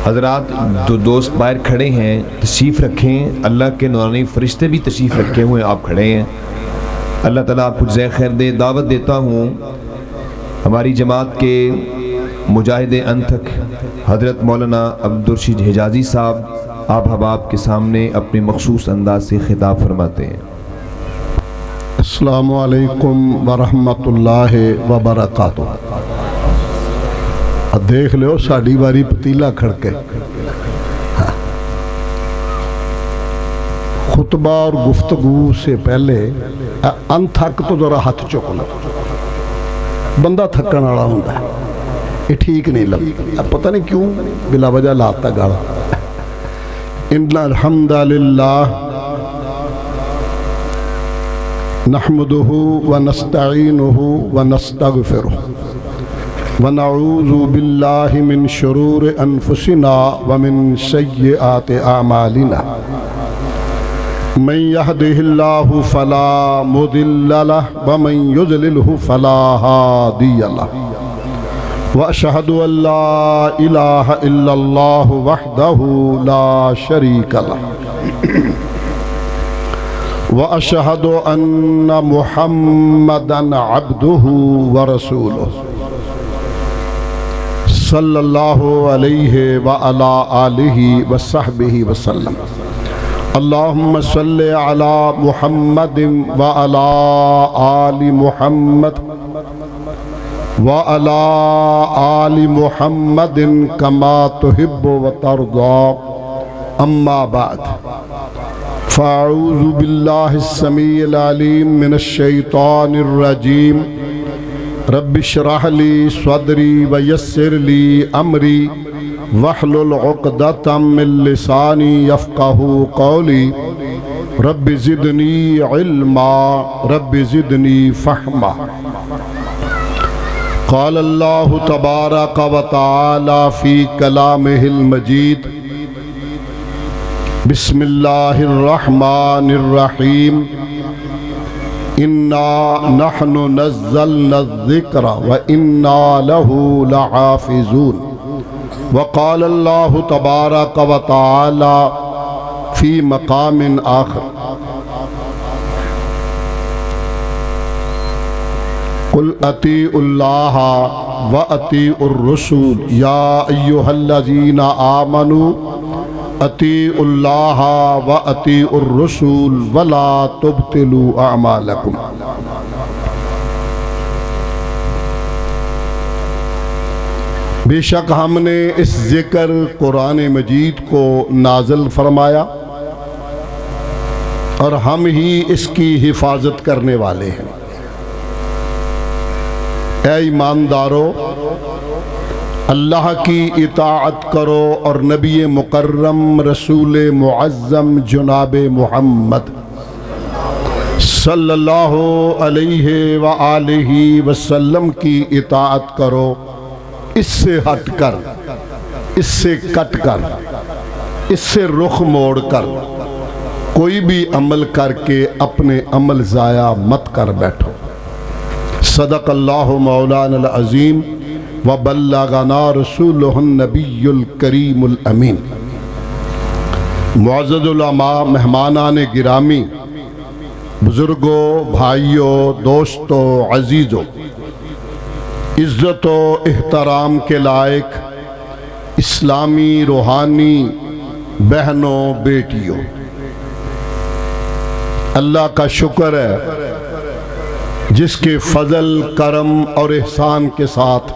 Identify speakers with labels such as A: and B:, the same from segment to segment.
A: حضرات جو دوست باہر کھڑے ہیں تشریف رکھیں، اللہ کے نورانی فرشتے بھی تشریف رکھے ہوئے ہیں، آپ کھڑے ہیں، اللہ تعالیٰ آپ کو جزائے خیر دے۔ دعوت دیتا ہوں ہماری جماعت کے مجاہد انتھک حضرت مولانا عبدالرشید حجازی صاحب آپ حباب کے سامنے اپنے مخصوص انداز سے خطاب فرماتے ہیں۔
B: السلام علیکم ورحمۃ اللہ وبرکاتہ۔ دیکھ لو ساڑی باری پتیلا کھڑکے، خطبہ اور گفتگو سے پہلے انتھک تو ذرا ہاتھ چک لو، بندہ تھکن والا ہوتا ہے، یہ ٹھیک نہیں لگتا، پتہ نہیں کیوں بلا وجہ لاتا گاڑا۔ ان الحمد للہ نحمدہ ونستعینہ ونستغفرہ ونعوذ باللہ من شرور انفسنا ومن سیئات اعمالنا من يهده الله فلا مضل له ومن يضلل فلا هادي له واشهد ان لا اله الا الله وحده لا شريك له واشهد ان محمدا عبده ورسوله صلی اللہ علیہ وعلا آلہ وصحبہ وسلم۔ اللہم صلی علی محمد وعلا آل محمد وعلا آل محمد کما تحب وترضى، اما بعد فاعوذ باللہ السمیع العلیم من الشیطان الرجیم۔ رب اشرح لی صدری ویسر لی امری واحلل عقدۃ من لسانی یفقہوا قولی رب زدنی علما رب زدنی فہما۔ قال اللہ تبارک و تعالی فی کلامہ المجید بسم اللہ الرحمن الرحیم اِنَّا نَحْنُ نَزَّلْنَا الذِّكْرَ وَإِنَّا لَهُ لَحَافِظُونَ۔ وقال اللہ تبارک و تعالی فی مقام آخر قُلْ أَطِیعُوا اللَّهَ وَأَطِیعُوا الرَّسُولَ یا ایہا الذین آمنوا اطیعوا اللہ واطیعوا الرسول ولا تبطلوا اعمالکم۔ بے شک ہم نے اس ذکر قرآن مجید کو نازل فرمایا اور ہم ہی اس کی حفاظت کرنے والے ہیں۔ اے ایماندارو، اللہ کی اطاعت کرو اور نبی مکرم رسول معظم جناب محمد صلی اللہ علیہ وآلہ وسلم کی اطاعت کرو، اس سے ہٹ کر، اس سے کٹ کر، اس سے رخ موڑ کر کوئی بھی عمل کر کے اپنے عمل ضائع مت کر بیٹھو۔ صدق اللہ مولانا العظیم وبلغنا رسولہ النبی الکریم الامین۔ معزز علماء، مہمانان گرامی، بزرگوں، بھائیوں، دوستوں، عزیزوں، عزت و احترام کے لائق اسلامی روحانی بہنوں، بیٹیوں، اللہ کا شکر ہے جس کے فضل، کرم اور احسان کے ساتھ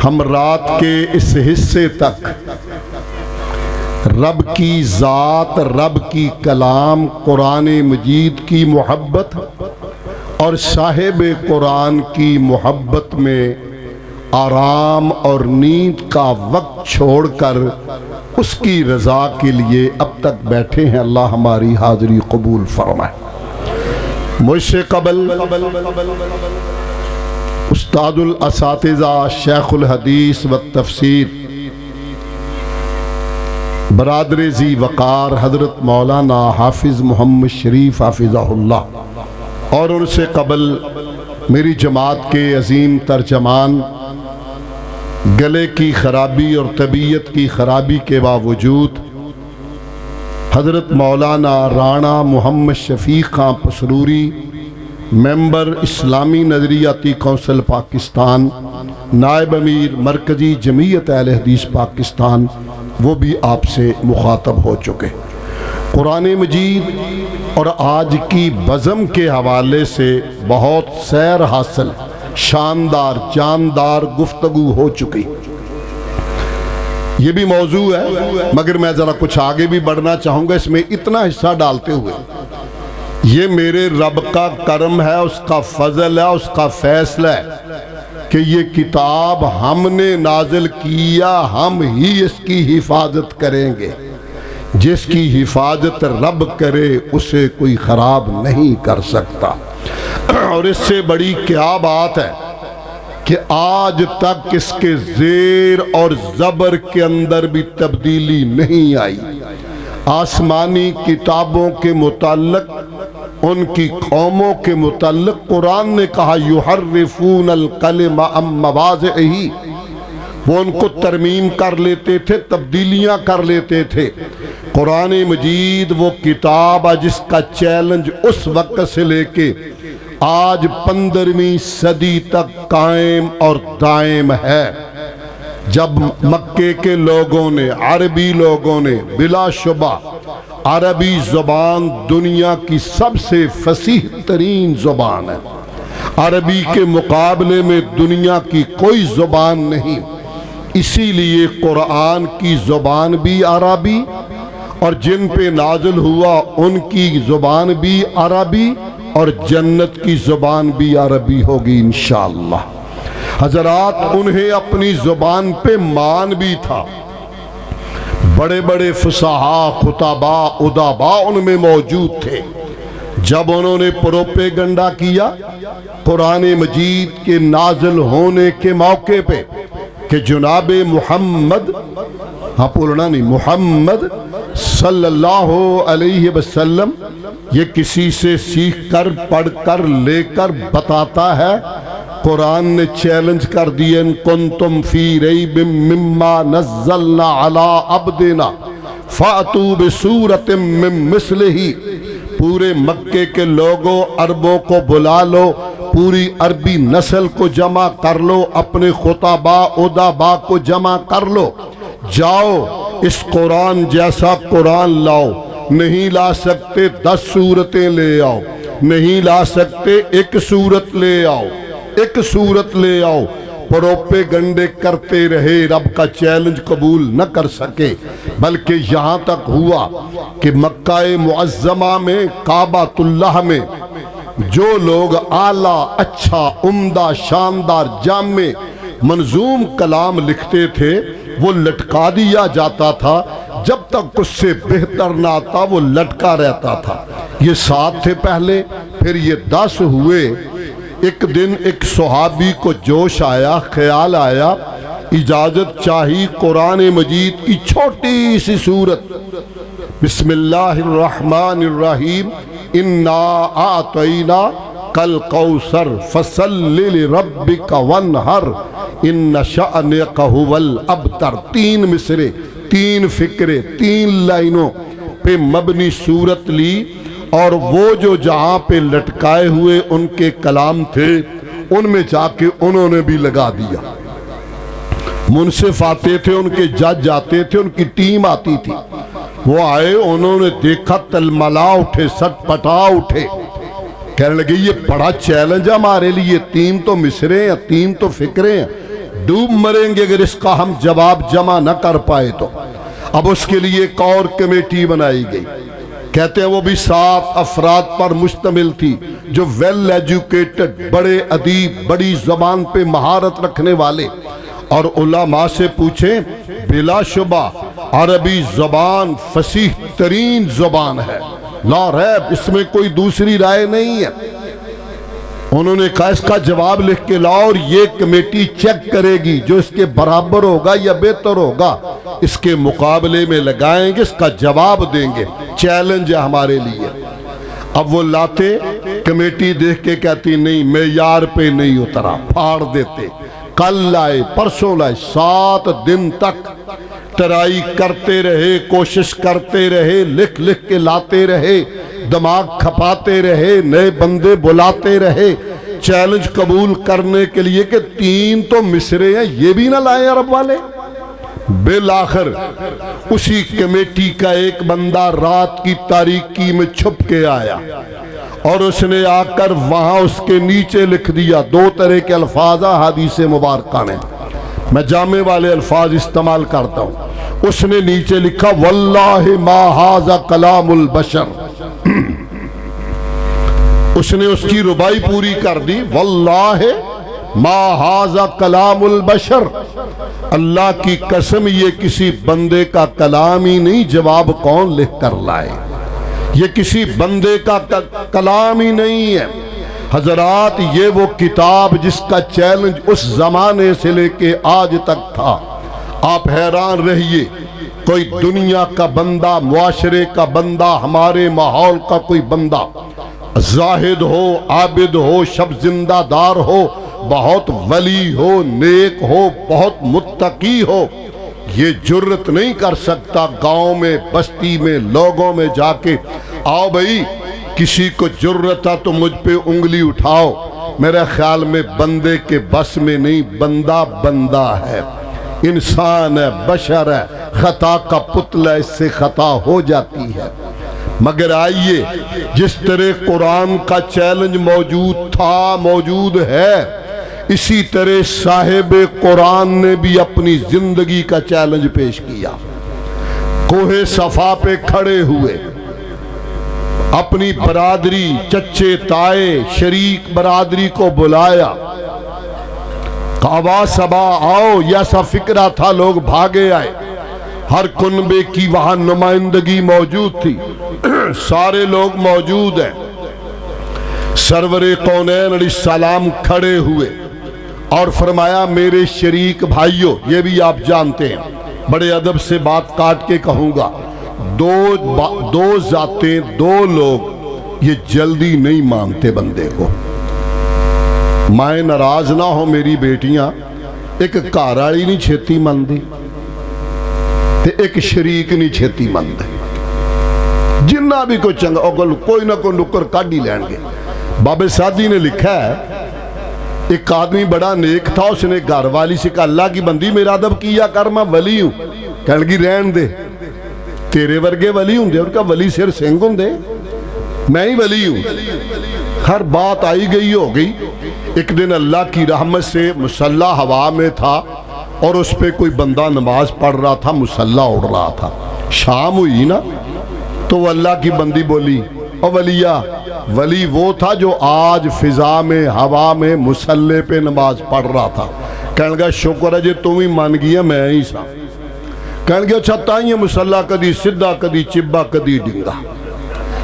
B: ہم رات کے اس حصے تک رب کی ذات، رب کی کلام قرآن مجید کی محبت اور صاحب قرآن کی محبت میں آرام اور نیند کا وقت چھوڑ کر اس کی رضا کے لیے اب تک بیٹھے ہیں۔ اللہ ہماری حاضری قبول فرمائے۔ مجھ سے قبل استاد الاساتذہ، شیخ الحدیث والتفسیر، برادر ذی وقار حضرت مولانا حافظ محمد شریف حافظہ اللہ، اور ان سے قبل میری جماعت کے عظیم ترجمان گلے کی خرابی اور طبیعت کی خرابی کے باوجود حضرت مولانا رانا محمد شفیق خان پسروری ممبر اسلامی نظریاتی کونسل پاکستان، نائب امیر مرکزی جمعیت اہل حدیث پاکستان، وہ بھی آپ سے مخاطب ہو چکے۔ قرآن مجید اور آج کی بزم کے حوالے سے بہت سیر حاصل، شاندار جاندار گفتگو ہو چکی۔ یہ بھی موضوع ہے مگر میں ذرا کچھ آگے بھی بڑھنا چاہوں گا اس میں اتنا حصہ ڈالتے ہوئے۔ یہ میرے رب کا کرم ہے، اس کا فضل ہے، اس کا فیصلہ ہے کہ یہ کتاب ہم نے نازل کیا، ہم ہی اس کی حفاظت کریں گے۔ جس کی حفاظت رب کرے اسے کوئی خراب نہیں کر سکتا۔ اور اس سے بڑی کیا بات ہے کہ آج تک اس کے زیر اور زبر کے اندر بھی تبدیلی نہیں آئی۔ آسمانی کتابوں کے متعلق، ان کی قوموں کے متعلق قرآن نے کہا یحرفون الکلم عن مواضعہ، وہ ان کو ترمیم کر لیتے تھے، تبدیلیاں کر لیتے تھے۔ قرآن مجید وہ کتاب ہے جس کا چیلنج اس وقت سے لے کے آج 15ویں صدی تک قائم اور دائم ہے، جب مکے کے لوگوں نے، عربی لوگوں نے، بلا شبہ عربی زبان دنیا کی سب سے فصیح ترین زبان ہے۔ عربی کے مقابلے میں دنیا کی کوئی زبان نہیں، اسی لیے قرآن کی زبان بھی عربی اور جن پہ نازل ہوا ان کی زبان بھی عربی اور جنت کی زبان بھی عربی ہوگی انشاءاللہ۔ حضرات انہیں اپنی زبان پہ مان بھی تھا، بڑے بڑے فصحاء، خطباء، ادباء ان میں موجود تھے۔ جب انہوں نے پروپیگنڈا کیا قرآن مجید کے نازل ہونے کے موقع پہ کہ جناب محمد، ہاں بولنا نہیں، محمد صلی اللہ علیہ وسلم یہ کسی سے سیکھ کر پڑھ کر لے کر بتاتا ہے۔ قرآن نے چیلنج کر دیا ان کنتم فی ریب مما نزلنا علی عبدنا فاتوا بسورۃ من مثلہ، پورے مکے کے لوگوں، عربوں کو بلا لو، پوری عربی نسل کو جمع کر لو، اپنے خطباء ادباء کو جمع کر لو، جاؤ اس قرآن جیسا قرآن لاؤ۔ نہیں لا سکتے 10 سورتیں لے آؤ، نہیں لا سکتے 1 سورت لے آؤ، 1 سورت لے آؤ۔ پروپیگنڈے کرتے رہے، رب کا چیلنج قبول نہ کر سکے، بلکہ یہاں تک ہوا کہ مکہ معظمہ میں، کعبۃ اللہ میں جو لوگ اعلیٰ، اچھا، عمدہ، شاندار، جامع، منظوم کلام لکھتے تھے وہ لٹکا دیا جاتا تھا، جب تک اس سے بہتر نہ آتا وہ لٹکا رہتا تھا۔ یہ 7 تھے پہلے، پھر یہ 10 ہوئے۔ ایک دن ایک صحابی کو جوش آیا، خیال آیا، اجازت چاہی قرآن مجید کی چھوٹی سی سورت بسم اللہ الرحمن الرحیم انا اعطینا کل کوثر فصل لربک وانہر ان شأنک هو الابتر، 3 مصرے، 3 فقرے، 3 لائنوں پہ مبنی سورت لی، اور وہ جو جہاں پہ لٹکائے ہوئے ان کے کلام تھے ان میں جا کے انہوں نے بھی لگا دیا۔ منصف آتے تھے، ان کے جج آتے تھے، ان کی ٹیم آتی تھی، وہ آئے، انہوں نے دیکھا، تلملا اٹھے، سٹ پٹا اٹھے، کہنے لگے یہ بڑا چیلنج ہے ہمارے لیے، 3 تو مصرے ہیں، 3 تو فقرے ہیں، ڈوب مریں گے اگر اس کا ہم جواب جمع نہ کر پائے تو۔ اب اس کے لیے ایک اور کمیٹی بنائی گئی، کہتے ہیں وہ بھی 7 افراد پر مشتمل تھی جو ویل ایجوکیٹڈ، بڑے ادیب، بڑی زبان پہ مہارت رکھنے والے، اور علماء سے پوچھیں، بلا شبہ عربی زبان فصیح ترین زبان ہے، لا ریب، اس میں کوئی دوسری رائے نہیں ہے۔ انہوں نے کہا اس کا جواب لکھ کے لاؤ اور یہ کمیٹی چیک کرے گی، جو اس کے برابر ہوگا یا بہتر ہوگا اس کے مقابلے میں لگائیں گے، اس کا جواب دیں گے، چیلنج ہے ہمارے لیے۔ اب وہ لاتے، کمیٹی دیکھ کے کہتی نہیں، معیار پہ نہیں اترا، پھاڑ دیتے، کل لائے پرسوں لائے 7 دن تک ٹرائی کرتے رہے، کوشش کرتے رہے، لکھ لکھ کے لاتے رہے، دماغ کھپاتے رہے، نئے بندے بلاتے رہے چیلنج قبول کرنے کے لیے کہ 3 تو مصرے ہیں، یہ بھی نہ لائے عرب والے۔ بالآخر اسی کمیٹی کا ایک بندہ رات کی تاریکی میں چھپ کے آیا اور اس نے آ کر وہاں اس کے نیچے لکھ دیا 2 طرح کے الفاظ حدیث مبارکہ میں، میں جامع والے الفاظ استعمال کرتا ہوں۔ اس نے نیچے لکھا واللہ ما ھذا کلام البشر، اس نے اس کی ربائی پوری کر دی، واللہ ما ھذا کلام البشر، اللہ کی قسم یہ کسی بندے کا کلام ہی نہیں، جواب کون لکھ کر لائے، یہ کسی بندے کا کلام ہی نہیں ہے۔ حضرات یہ وہ کتاب جس کا چیلنج اس زمانے سے لے کے آج تک تھا، آپ حیران رہیے، کوئی دنیا کا بندہ، معاشرے کا بندہ، ہمارے ماحول کا کوئی بندہ، زاہد ہو، عابد ہو، شب زندہ دار ہو، بہت ولی ہو، نیک ہو، بہت متقی ہو، یہ جرت نہیں کر سکتا گاؤں میں، بستی میں، لوگوں میں جا کے آؤ بھئی کسی کو جرت ہے تو مجھ پہ انگلی اٹھاؤ، میرے خیال میں بندے کے بس میں نہیں، بندہ بندہ ہے، انسان ہے، بشر ہے، خطا کا پتلا، اس سے خطا ہو جاتی ہے۔ مگر آئیے جس طرح قرآن کا چیلنج موجود تھا، موجود ہے، اسی طرح صاحب قرآن نے بھی اپنی زندگی کا چیلنج پیش کیا۔ کوہ صفا پہ کھڑے ہوئے، اپنی برادری، چچے تائے، شریک برادری کو بلایا، کعبہ سبا آؤ، یہ ایسا فکرہ تھا، لوگ بھاگے آئے، ہر کنبے کی وہاں نمائندگی موجود تھی، سارے لوگ موجود ہیں۔ سرور کونین علیہ السلام کھڑے ہوئے اور فرمایا میرے شریک بھائیوں، یہ بھی آپ جانتے ہیں، بڑے ادب سے بات کاٹ کے کہوں گا، دو ذاتیں، 2 لوگ یہ جلدی نہیں مانتے بندے کو۔ مائیں ناراض نہ ہو میری بیٹیاں، ایک کاراڑی نہیں چھیتی مندی تے ایک شریک نہیں چھیتی مند، جنہ بھی کوئی چنگا کوئی نہ کوئی نکر کاٹ ہی لین گے۔ بابے سادی نے لکھا ہے ایک آدمی بڑا نیک تھا، اس نے گھر والی سے کہا اللہ کی بندی میرا ادب کیا کر، میں ولی ہوں، کہنے لگی رہن دے، تیرے ورگے ولی ہوں دے، ان کا ولی سر سنگ ہوں دے، میں ہی ولی ہوں۔ ہر بات آئی گئی ہو گئی، ایک دن اللہ کی رحمت سے مصلی ہوا میں تھا اور اس پہ کوئی بندہ نماز پڑھ رہا تھا، مصلی اڑ رہا تھا، شام ہوئی نا تو وہ اللہ کی بندی بولی او ولیہ، ولی وہ تھا جو آج فضا میں، ہوا میں، مصلی پہ نماز پڑھ رہا تھا۔ کہنے گا شکر ہے جے تم ہی مان گیا، میں ہی سا۔ کہنے گا اچھا تائیں مصلی کدی سدھا، کدی چبا، کدی ڈنگا،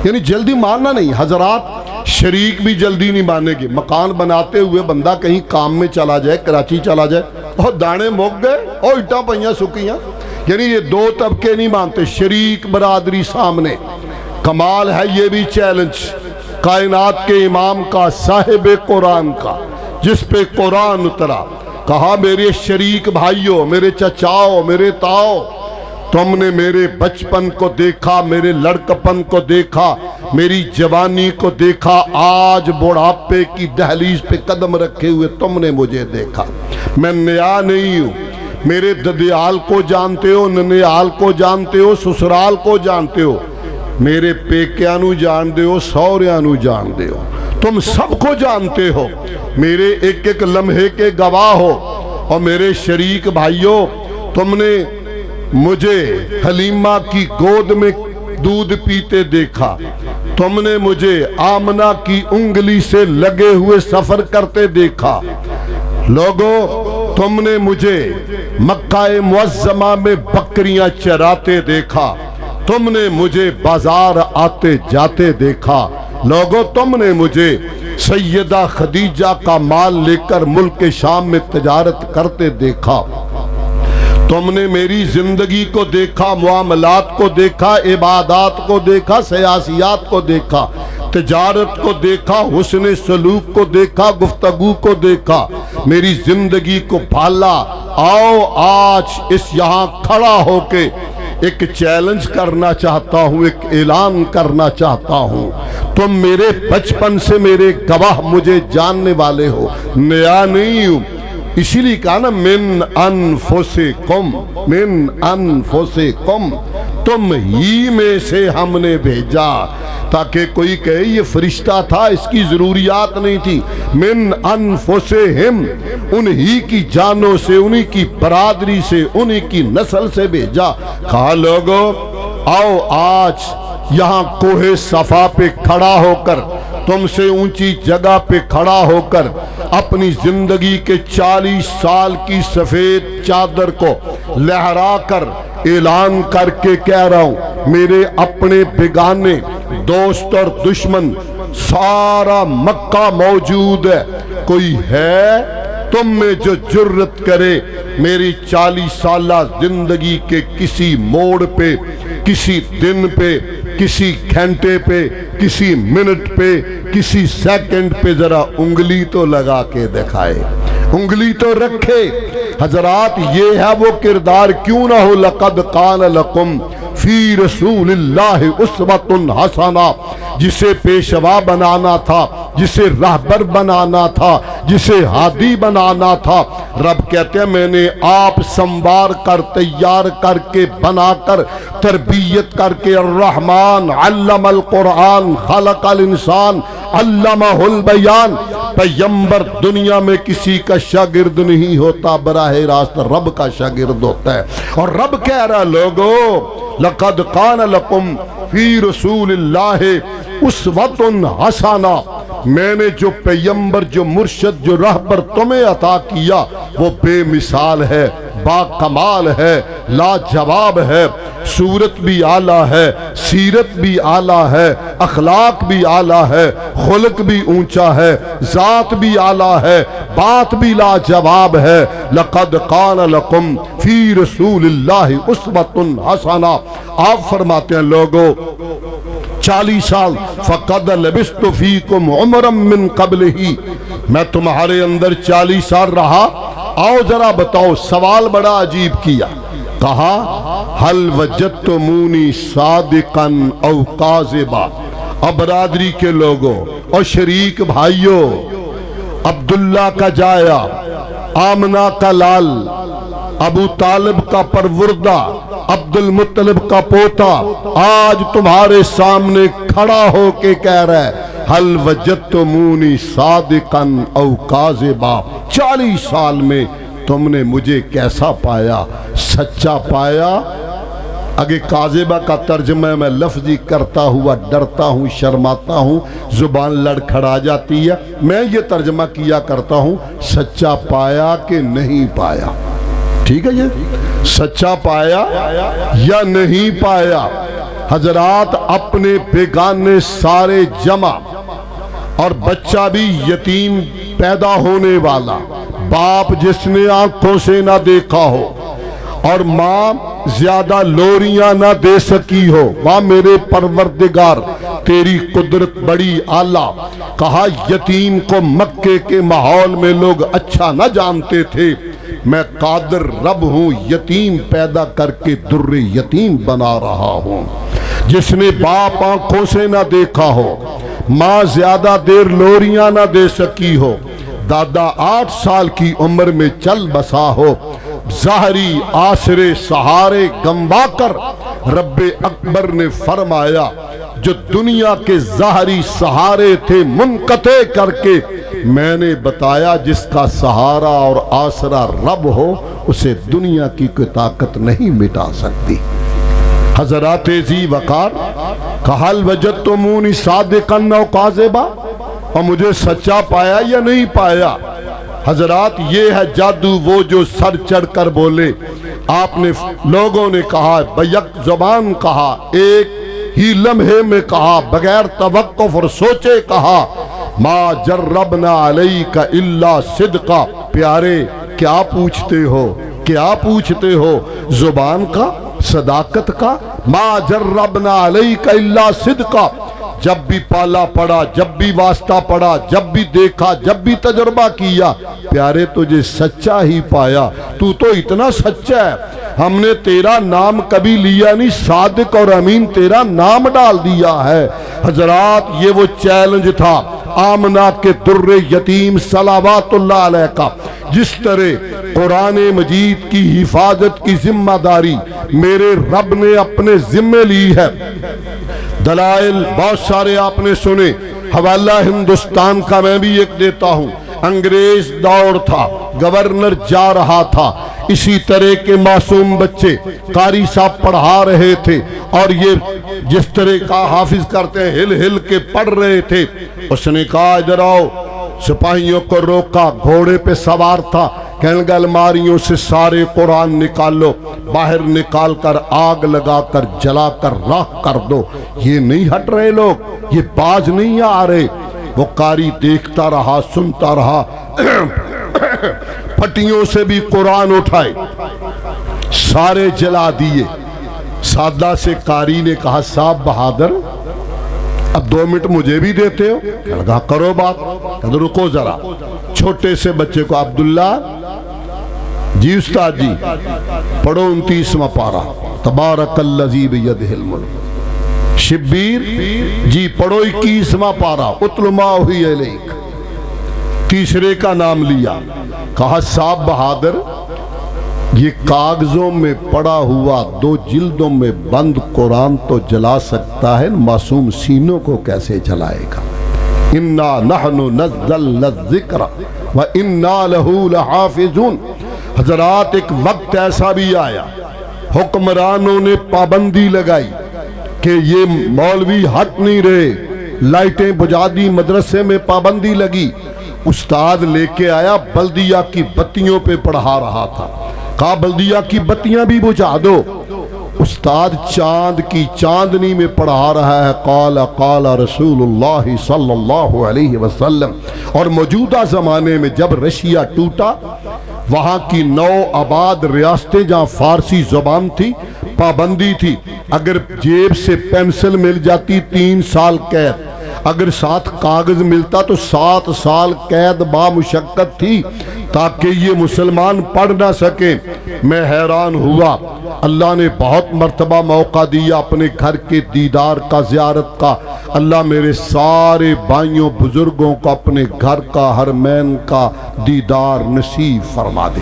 B: یعنی جلدی ماننا نہیں۔ حضرات شریک بھی جلدی نہیں مانے گے، مکان بناتے ہوئے بندہ کہیں کام میں چلا جائے، کراچی چلا جائے، اور دانے مک گئے اور اٹھا پہیاں سکیاں، یعنی یہ 2 طبقے نہیں مانتے، شریک برادری سامنے۔ کمال ہے یہ بھی چیلنج کائنات کے امام کا، صاحب قرآن کا، جس پہ قرآن اترا، کہا میرے شریک بھائیوں، میرے چچاؤ، میرے تاؤ، تم نے میرے بچپن کو دیکھا، میرے لڑکپن کو دیکھا، میری جوانی کو دیکھا، آج بڑھاپے کی دہلیز پہ قدم رکھے ہوئے تم نے مجھے دیکھا، میں نیا نہیں ہوں، میرے ددیال کو جانتے ہو، ننیال کو جانتے ہو، سسرال کو جانتے ہو، میرے پیکیانو جان دے ہو، سوریانو جان دے ہو، تم سب کو جانتے ہو، میرے ایک ایک لمحے کے گواہ ہو، اور میرے شریک بھائیوں تم نے مجھے حلیمہ کی گود میں دودھ پیتے دیکھا، تم نے مجھے آمنہ کی انگلی سے لگے ہوئے سفر کرتے دیکھا، لوگوں تم نے مجھے مکہ معظمہ میں بکریاں چراتے دیکھا، تم نے مجھے بازار آتے جاتے دیکھا، لوگوں تم نے مجھے سیدہ خدیجہ کا مال لے کر ملک شام میں تجارت کرتے دیکھا، تم نے میری زندگی کو دیکھا، معاملات کو دیکھا، عبادات کو دیکھا، سیاسیات کو دیکھا، تجارت کو دیکھا، حسن سلوک کو دیکھا، گفتگو کو دیکھا، میری زندگی کو بھالا۔ آؤ آج اس یہاں کھڑا ہو کے ایک چیلنج کرنا چاہتا ہوں، ایک اعلان کرنا چاہتا ہوں۔ تم میرے بچپن سے میرے گواہ، مجھے جاننے والے ہو، نیا نہیں ہوں۔ اسی لیے کہا نا من انفسکم، من انفسکم، تم ہی میں سے ہم نے بھیجا، تاکہ کوئی کہے یہ فرشتہ تھا، اس کی ضروریات نہیں تھی۔ من انفسہم، انہی کی جانوں سے، انہی کی برادری سے، انہی کی نسل سے بھیجا۔ کہا لوگو آؤ آج یہاں کوہ صفا پہ کھڑا ہو کر، تم سے اونچی جگہ پہ کھڑا ہو کر، اپنی زندگی کے 40 سال کی سفید چادر کو لہرا کر اعلان کر کے کہہ رہا ہوں، میرے اپنے بیگانے، دوست اور دشمن، سارا مکہ موجود ہے، کوئی ہے تم میں جو جرت کرے میری 40 سالہ زندگی کے کسی موڑ پہ، کسی دن پہ، کسی گھنٹے پہ، کسی منٹ پہ، کسی سیکنڈ پہ ذرا انگلی تو لگا کے دکھائے، انگلی تو رکھے۔ حضرات یہ ہے وہ کردار، کیوں نہ ہو لقد کان لکم فی رسول اللہ اسوۃ حسنہ، جسے پیشوا بنانا تھا، جسے رہبر بنانا تھا، جسے ہادی بنانا تھا، رب کہتے ہیں میں نے آپ سنوار کر، تیار کر کے، بنا کر، تربیت کر کے، الرحمن علم القرآن خلق الانسان علمہ البیان۔ پیغمبر دنیا میں کسی کا شاگرد نہیں ہوتا، براہ راست رب کا شاگرد ہوتا ہے۔ اور رب کہہ رہا لوگو لقد کان لکم فی رسول اللہ اسوۃ حسنہ، میں نے جو پیغمبر، جو مرشد، جو رہبر تمہیں عطا کیا وہ بے مثال ہے، با کمال ہے، لاجواب ہے، صورت بھی اعلیٰ ہے، سیرت بھی اعلیٰ ہے، اخلاق بھی اعلیٰ ہے، خلق بھی اونچا ہے، ذات بھی اعلیٰ ہے، بات بھی لاجواب ہے۔ لقد کان لکم فی رسول اللہ اسوۃ حسنہ۔ آپ فرماتے ہیں لوگو 40 سال، فقد لبثت فیکم عمرا من قبلہ، میں تمہارے اندر 40 سال رہا۔ آؤ ذرا بتاؤ، سوال بڑا عجیب کیا، کہا حل وجدتمونی صادقا او کاذبا۔ اب برادری کے لوگوں اور شریک بھائیوں، عبداللہ کا جایا، آمنہ کا لال، ابو طالب کا پروردہ، عبد المطلب کا پوتا، آج تمہارے سامنے کھڑا ہو کے کہہ رہا ہے حل وجدتمونی صادقا او کاذبا، 40 سال میں تم نے مجھے کیسا پایا، سچا پایا؟ اگے کاذبہ کا ترجمہ میں لفظی کرتا ہوا ڈرتا ہوں، شرماتا ہوں، زبان لڑکھڑا جاتی ہے، میں یہ ترجمہ کیا کرتا ہوں سچا پایا کہ نہیں پایا۔ ٹھیک ہے، یہ سچا پایا یا نہیں پایا؟ حضرات اپنے بیگانے سارے جمع، اور بچہ بھی یتیم پیدا ہونے والا، باپ جس نے آنکھوں سے نہ دیکھا ہو، اور ماں زیادہ لوریاں نہ دے سکی ہو، ماں میرے پروردگار تیری قدرت بڑی اعلیٰ۔ کہا یتیم کو مکے کے ماحول میں لوگ اچھا نہ جانتے تھے، میں قادر رب ہوں، یتیم پیدا کر کے در یتیم بنا رہا ہوں۔ جس نے باپ آنکھوں سے نہ دیکھا ہو، ماں زیادہ دیر لوریاں نہ دے سکی ہو، دادا 8 سال کی عمر میں چل بسا ہو، ظاہری آسرے سہارے گنوا کر رب اکبر نے فرمایا جو دنیا کے ظاہری سہارے تھے منقطع کر کے میں نے بتایا جس کا سہارا اور آسرا رب ہو اسے دنیا کی کوئی طاقت نہیں مٹا سکتی۔ حضرات ذی وقار کہل وجدتمونی صادقا او کاذبا، اور مجھے سچا پایا یا نہیں پایا؟ حضرات یہ ہے جادو، وہ جو سر چڑھ کر بولے۔ آپ نے لوگوں نے کہا، بیک زبان کہا، ایک ہی لمحے میں کہا، بغیر توقف اور سوچے کہا، ما جربنا علیک الا صدقا۔ پیارے کیا پوچھتے ہو، کیا پوچھتے ہو؟ زبان کا، صداقت کا۔ ما جربنا علیک الا صدقا، جب بھی پالا پڑا، جب بھی واسطہ پڑا، جب بھی دیکھا، جب بھی تجربہ کیا، پیارے تجھے سچا ہی پایا۔ تو اتنا سچا ہے، ہم نے تیرا نام کبھی لیا نہیں، صادق اور امین تیرا نام ڈال دیا ہے۔ حضرات یہ وہ چیلنج تھا آمنہ کے در یتیم صلوات اللہ علیہ کا۔ جس طرح قرآن مجید کی حفاظت کی ذمہ داری میرے رب نے اپنے ذمے لی ہے، دلائل بہت سارے آپ نے سنے، حوالہ ہندوستان کا میں بھی ایک دیتا ہوں۔ انگریز دور تھا، گورنر جا رہا تھا، اسی طرح کے معصوم بچے قاری صاحب پڑھا رہے تھے، اور یہ جس طرح کا حافظ کرتے ہیں ہل ہل کے پڑھ رہے تھے۔ اس نے کہا ادھر آؤ، سپاہیوں کو روکا، گھوڑے پہ سوار تھا، کہنے لگا الماریوں سے سارے قرآن نکالو، باہر نکال کر آگ لگا کر جلا کر راکھ کر دو۔ یہ نہیں ہٹ رہے لوگ، یہ باز نہیں آ رہے۔ وہ قاری دیکھتا رہا، سنتا رہا، پھٹیوں سے بھی قرآن اٹھائے، سارے جلا دیے۔ سادہ سے قاری نے کہا صاحب بہادر، اب 2 منٹ مجھے بھی دیتے ہو؟ کہا کرو بات۔ کہا رکو ذرا، چھوٹے سے بچے کو عبداللہ جی استاد جی پڑھو 29واں پارہ، تبارک الذی بیدہ الملک۔ شبیر جی پڑھو 21واں پارہ، اتل ما اوحی الیک۔ تیسرے کا نام لیا، کہا صاحب بہادر یہ کاغذوں میں پڑا ہوا 2 جلدوں میں بند قرآن تو جلا سکتا ہے، معصوم سینوں کو کیسے جلائے گا؟ اِنَّا نَحْنُ نَزَّلْنَا الذِّكْرَ وَإِنَّا لَهُ لَحَافِظُونَ۔ حضرات ایک وقت ایسا بھی آیا، حکمرانوں نے پابندی لگائی کہ یہ مولوی ہٹ نہیں رہے، لائٹیں بجھا دی، مدرسے میں پابندی لگی۔ استاد لے کے آیا، بلدیہ کی بتیوں پہ پڑھا رہا تھا، کہا بلدیہ کی بتیاں بھی بجھا دو۔ استاد چاند کی چاندنی میں پڑھا رہا ہے، قال قال رسول اللہ صلی اللہ علیہ وسلم۔ اور موجودہ زمانے میں جب رشیا ٹوٹا، وہاں کی 9 آباد ریاستیں جہاں فارسی زبان تھی، پابندی تھی، اگر جیب سے پینسل مل جاتی 3 سال قید، اگر ساتھ کاغذ ملتا تو 7 سال قید بامشقت تھی، تاکہ یہ مسلمان پڑھ نہ سکیں۔ میں حیران ہوا، اللہ نے بہت مرتبہ موقع دیا اپنے گھر کے دیدار کا، زیارت کا۔ اللہ میرے سارے بھائیوں بزرگوں کو اپنے گھر کا، حرمین کا دیدار نصیب فرما دے۔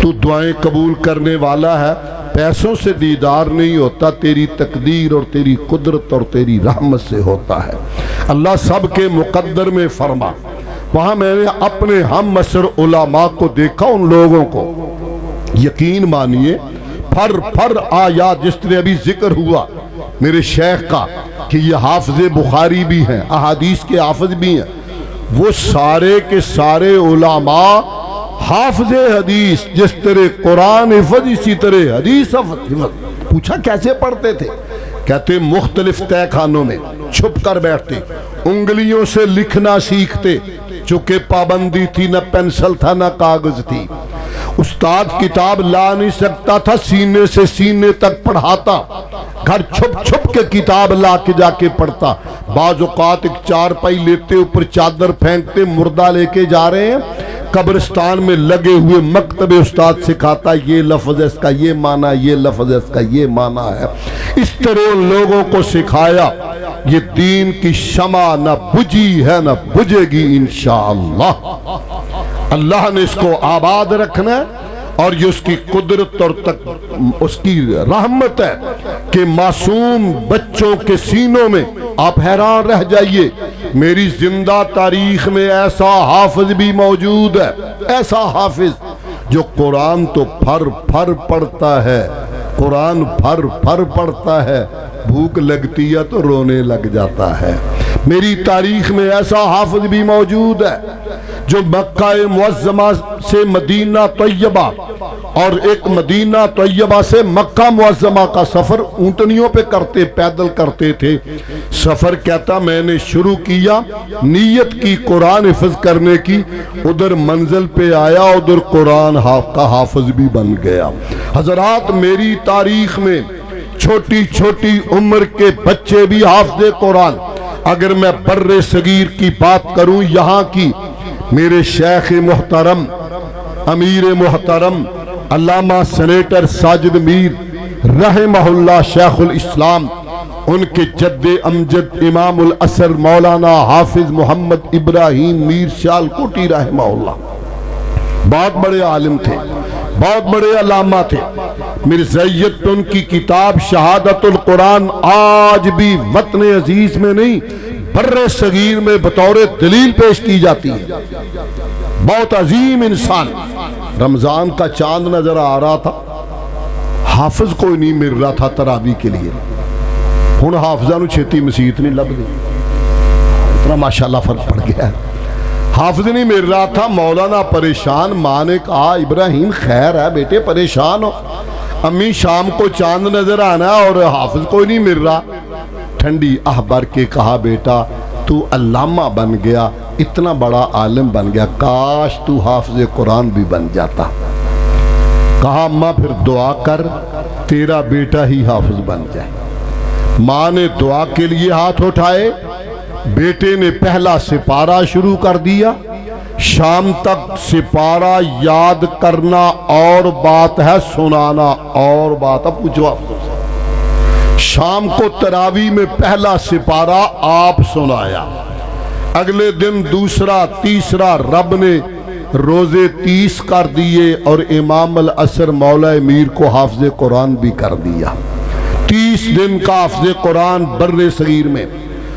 B: تو دعائیں قبول کرنے والا ہے، پیسوں سے دیدار نہیں ہوتا، تیری تقدیر اور تیری قدرت اور تیری رحمت سے ہوتا ہے۔ اللہ سب کے مقدر میں فرما۔ وہاں میں نے اپنے ہم مصر علماء کو دیکھا، ان لوگوں کو یقین مانیے پھر آیات، جس طرح ابھی ذکر ہوا میرے شیخ کا کہ یہ حافظ بخاری بھی ہیں، احادیث کے حافظ بھی ہیں، وہ سارے کے سارے علماء حافظ حدیث، جس طرح قرآن حفظ اسی طرح حدیث حفظ۔ پوچھا کیسے پڑھتے تھے؟ کہتے مختلف تہہ خانوں میں چھپ کر بیٹھتے، انگلیوں سے لکھنا سیکھتے، چونکہ پابندی تھی، نہ پینسل تھا نہ کاغذ تھی۔ استاد کتاب لا نہیں سکتا تھا، سینے سے سینے تک پڑھاتا، گھر چھپ چھپ کے کتاب لا کے جا کے پڑھتا۔ بعض اوقات ایک 4 پائی لیتے، اوپر چادر پھینکتے، مردہ لے کے جا رہے ہیں، قبرستان میں لگے ہوئے مکتب استاد سکھاتا، یہ لفظ اس کا یہ معنی، یہ لفظ اس کا یہ معنی ہے۔ اس طرح ان لوگوں کو سکھایا۔ یہ دین کی شمع نہ بجھی ہے نہ بجھے گی انشاءاللہ۔ اللہ نے اس کو آباد رکھنا ہے، اور یہ اس کی قدرت اور اس کی رحمت ہے کہ معصوم بچوں کے سینوں میں آپ حیران رہ جائیے۔ میری زندہ تاریخ میں ایسا حافظ بھی موجود ہے، ایسا حافظ جو قرآن تو پھر پڑھتا ہے، قرآن پھر پڑھتا ہے، بھوک لگتی ہے تو رونے لگ جاتا ہے۔ میری تاریخ میں ایسا حافظ بھی موجود ہے جو مکہ معظمہ سے مدینہ طیبہ اور ایک مدینہ طیبہ سے مکہ معظمہ کا سفر اونٹنیوں پہ کرتے، پیدل کرتے تھے۔ سفر کہتا میں نے شروع کیا، نیت کی قرآن حفظ کرنے کی، ادھر منزل پہ آیا، ادھر قرآن کا حافظ بھی بن گیا۔ حضرات میری تاریخ میں چھوٹی چھوٹی عمر کے بچے بھی حافظ قرآن، اگر میں بر صغیر کی بات کروں یہاں کی، میرے شیخ محترم امیر محترم علامہ سینیٹر ساجد میر رحمہ اللہ شیخ الاسلام، ان کے جد امجد امام العصر مولانا حافظ محمد ابراہیم میر سیالکوٹی رحمہ اللہ، بہت بڑے عالم تھے، بہت بڑے علامہ تھے۔ مرزائیت پہ ان کی کتاب شہادت القرآن آج بھی وطن عزیز میں نہیں بر صغیر میں بطور دلیل پیش کی جاتی ہے۔ بہت عظیم انسان۔ رمضان کا چاند نظر آ رہا تھا، حافظ کوئی نہیں مل رہا تھا تراویح کے لیے، ہن حافظہ نو چھیتی مسیت نہیں لب گئی، اتنا ماشاءاللہ فرق پڑ گیا ہے۔ حافظ نہیں مل رہا تھا، مولانا پریشان، ماں نے کہا ابراہیم خیر ہے بیٹے پریشان ہو، امی شام کو چاند نظر آنا اور حافظ کوئی نہیں مل رہا۔ ٹھنڈی آہ بھر کے کہا بیٹا تو علامہ بن گیا، اتنا بڑا عالم بن گیا، کاش تو حافظ قرآن بھی بن جاتا۔ کہا اماں پھر دعا کر تیرا بیٹا ہی حافظ بن جائے۔ ماں نے دعا کے لیے ہاتھ اٹھائے، بیٹے نے پہلا سپارہ شروع کر دیا۔ شام تک سپارہ یاد کرنا اور بات ہے، سنانا اور بات۔ اب پوچھو آپ سے، شام کو تراویح میں پہلا سپارہ آپ سنایا، اگلے دن دوسرا تیسرا، رب نے روزے 30 کر دیے اور امام العصر مولا میر کو حافظ قرآن بھی کر دیا۔ 30 دن کا حافظ قرآن بر صغیر میں،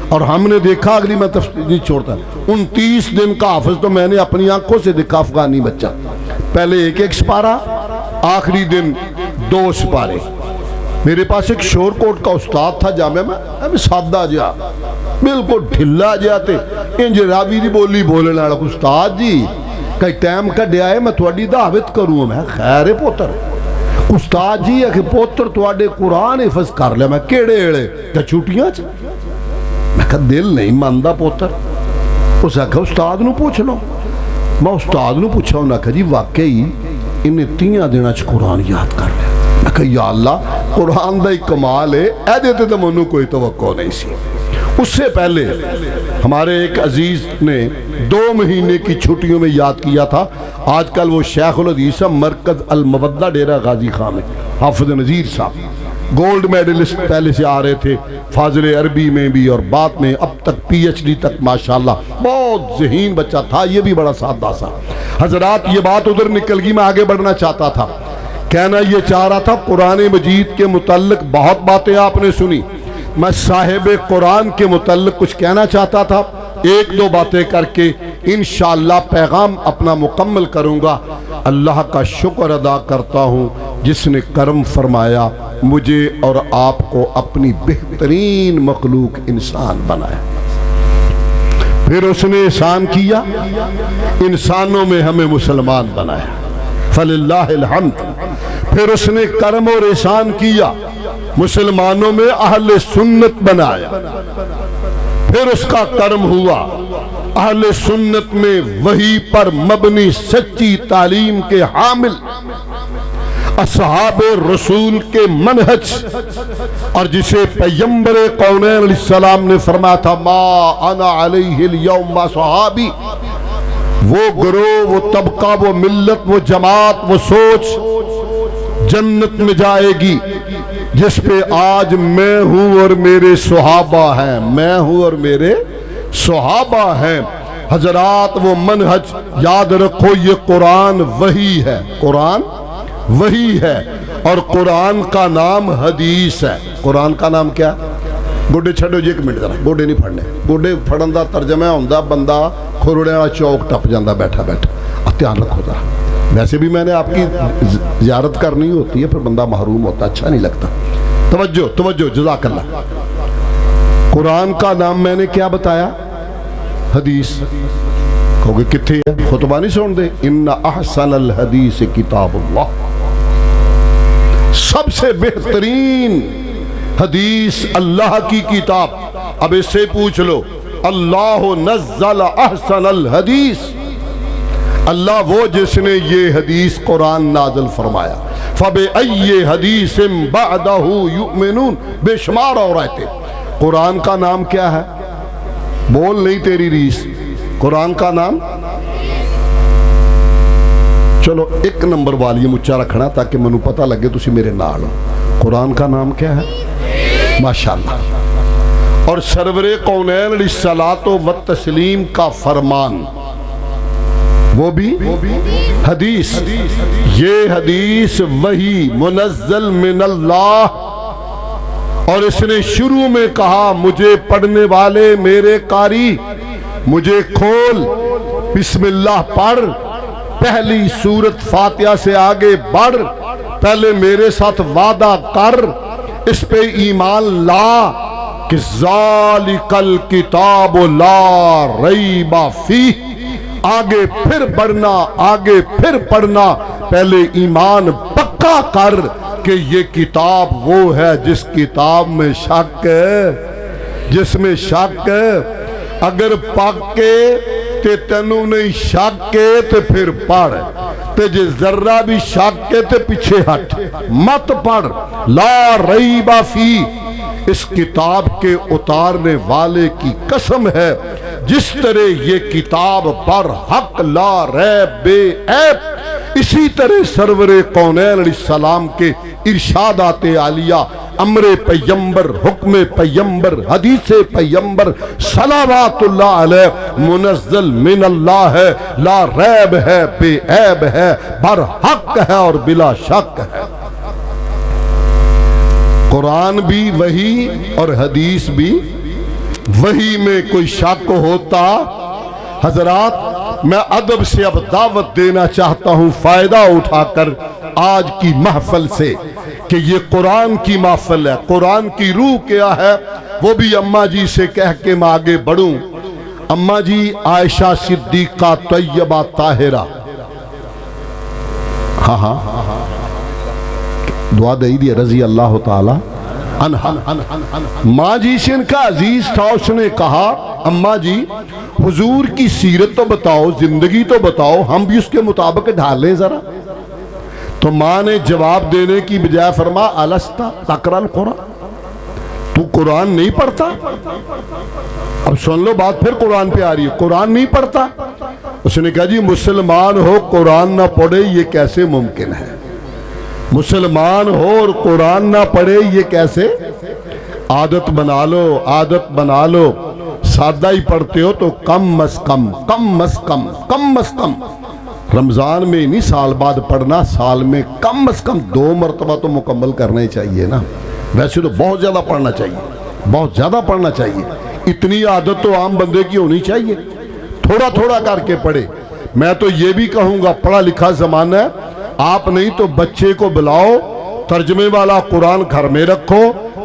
B: اور ہم نے دیکھا، اگلی میں تفصیل نہیں چھوڑتا، ان 30 دن کا حافظ تو میں نے اپنی آنکھوں سے دیکھا، افغانی بچہ، پہلے ایک سپارہ، آخری دن 2 سپارے۔ میرے پاس ایک شور کوٹ کا استاد تھا جامعہ میں، سادہ جا بالکل ڈھلا جاتے انج راوی دی بولی بولنے والا، استاد جی کئی ٹائم کا ڈیا ہے میں تھوڑی دعوت کروں، میں خیر پوتر استاد جی ہے کہ پوتر تھوڑے قرآن حفظ کر لیا، میں کیڑے ایڑے کیا چھوٹیاں چ، میں کہا دل نہیں ماندا پوتر۔ اس آکھا استاد نو پوچھ لو، میں استاد نو پوچھا، انہاں کہا جی واقعی انہیں 3 دنوں چ قرآن یاد کر لیا۔ میں کہا یا اللہ قرآن دا ہی کمال ہے، اے دیتے تو منو کوئی توقع نہیں سی۔ اس سے پہلے ہمارے ایک عزیز نے 2 مہینے کی چھٹیوں میں یاد کیا تھا، آج کل وہ شیخ الحدیث مرکز المودہ ڈیرہ غازی خان میں، حافظ نذیر صاحب گولڈ میڈلسٹ پہلے سے آ رہے تھے، فاضل عربی میں بھی اور بعد میں اب تک پی ایچ ڈی تک، ماشاءاللہ بہت ذہین بچہ تھا، یہ بھی بڑا سادہ سا۔ حضرات یہ بات ادھر نکل گئی، میں آگے بڑھنا چاہتا تھا، کہنا یہ چاہ رہا تھا قرآن مجید کے متعلق بہت باتیں آپ نے سنی، میں صاحب قرآن کے متعلق کچھ کہنا چاہتا تھا، 1-2 باتیں کر کے انشاءاللہ پیغام اپنا مکمل کروں گا۔ اللہ کا شکر ادا کرتا ہوں جس نے کرم فرمایا مجھے اور آپ کو اپنی بہترین مخلوق انسان بنایا، پھر اس نے احسان کیا انسانوں میں ہمیں مسلمان بنایا، فللہ الحمد۔ پھر اس نے کرم اور احسان کیا مسلمانوں میں اہل سنت بنایا، پھر اس کا کرم ہوا اہل سنت میں وحی پر مبنی سچی تعلیم کے حامل اصحاب رسول کے منہج، اور جسے پیغمبر کونین علیہ السلام نے فرمایا تھا ما انا علیہ اليوم صحابی، وہ گروہ، وہ طبقہ، وہ ملت، وہ جماعت، وہ سوچ جنت میں جائے گی جس پہ آج میں ہوں اور میرے صحابہ ہیں، میں ہوں اور میرے صحابہ ہیں۔ حضرات وہ منہج یاد رکھو، یہ قرآن وحی ہے، قرآن وحی ہے، اور قرآن کا نام حدیث ہے۔ قرآن کا نام کیا؟ گوڈے چھڑو جی 1 منٹ ذرا، گوڈے نہیں پھڑنے، گوڈے پھڑن دا ترجمہ ہوندا بندہ کھروڑے والا چوک ٹپ جاندہ بیٹھا بیٹھا، دھیان رکھو ذرا۔ ویسے بھی میں نے آپ کی زیارت کرنی ہوتی ہے، پھر بندہ محروم ہوتا، اچھا نہیں لگتا۔ توجہ توجہ، جزاک اللہ۔ قرآن کا نام میں نے کیا بتایا؟ حدیث۔ کہو گے کتھے ہے؟ خطبہ نہیں سن دے، ان احسن الحدیث کتاب اللہ، سب سے بہترین حدیث اللہ کی کتاب۔ اب اس سے پوچھ لو، اللہ نزل احسن الحدیث، اللہ وہ جس نے یہ حدیث قرآن نازل فرمایا۔ فَبِأَيِّ حَدِيثٍ بَعْدَهُ يُؤْمِنُونَ، بے شمار اور آیتیں۔ قرآن کا نام کیا ہے؟ بول نہیں تیری ریس، قرآن کا نام. چلو ایک نمبر والی اچا رکھنا تاکہ منو پتہ لگے تسی میرے نال ہو. قرآن کا نام کیا ہے؟ ماشاءاللہ. اور سرور کونین علیہ الصلوۃ والتسلیم کا فرمان، وہ بھی حدیث. یہ حدیث وحی منزل من اللہ، اور اس نے شروع میں کہا مجھے پڑھنے والے میرے قاری مجھے کھول، بسم اللہ پڑھ، پہلی سورت فاتحہ سے آگے بڑھ، پہلے میرے ساتھ وعدہ کر، اس پہ ایمان لا کہ ذالک الکتاب لا ریب فیہ. آگے پھر بڑھنا، آگے پھر پڑھنا، پہلے ایمان پکا کر کہ یہ کتاب وہ ہے جس کتاب میں شک ہے، جس میں شک ہے. اگر پک کے تے تینوں نہیں شک کے تے پھر پڑھ، تے جے ذرہ بھی شک کے تے پیچھے ہٹ مت پڑھ. لا ریب فی، اس کتاب کے اتارنے والے کی قسم ہے جس طرح یہ کتاب پر حق لا ریب بے عیب، اسی طرح سرور کونین علیہ السلام کے ارشادات عالیہ، امر پیمبر، حکم پیمبر، حدیث پیمبر صلوات اللہ علیہ منزل من اللہ ہے، لا ریب ہے، بے عیب ہے، بر حق ہے اور بلا شک ہے. قرآن بھی وحی اور حدیث بھی وحی. میں کوئی شک ہوتا حضرات میں ادب سے اب دعوت دینا چاہتا ہوں فائدہ اٹھا کر آج کی محفل سے کہ یہ قرآن کی محفل ہے. قرآن کی روح کیا ہے وہ بھی اماں جی سے کہہ کے میں آگے بڑھوں. اماں جی عائشہ صدیقہ طیبہ طاہرہ، ہاں دعا دے دی رضی اللہ تعالی عنہا. ماں جی سے ان کا عزیز تھا، اس نے کہا اماں جی حضور کی سیرت تو بتاؤ، زندگی تو بتاؤ، ہم بھی اس کے مطابق ڈھالیں ذرا. تو ماں نے جواب دینے کی بجائے فرما الستا تقرأ القرآن، تو قرآن نہیں پڑھتا؟ اب سن لو بات پھر قرآن پہ آ رہی ہے، قرآن نہیں پڑھتا؟ اس نے کہا جی مسلمان ہو قرآن نہ پڑھے یہ کیسے ممکن ہے؟ مسلمان ہو اور قرآن نہ پڑھے یہ کیسے؟ عادت بنا لو، عادت بنا لو. سادہ ہی پڑھتے ہو تو کم از کم رمضان میں نہیں سال بعد پڑھنا، سال میں کم از کم 2 مرتبہ تو مکمل کرنا ہی چاہیے نا. ویسے تو بہت زیادہ پڑھنا چاہیے، بہت زیادہ پڑھنا چاہیے. اتنی عادت تو عام بندے کی ہونی چاہیے، تھوڑا تھوڑا کر کے پڑھے. میں تو یہ بھی کہوں گا پڑھا لکھا زمانہ ہے، آپ نہیں تو بچے کو بلاؤ، ترجمے والا قرآن گھر میں رکھو،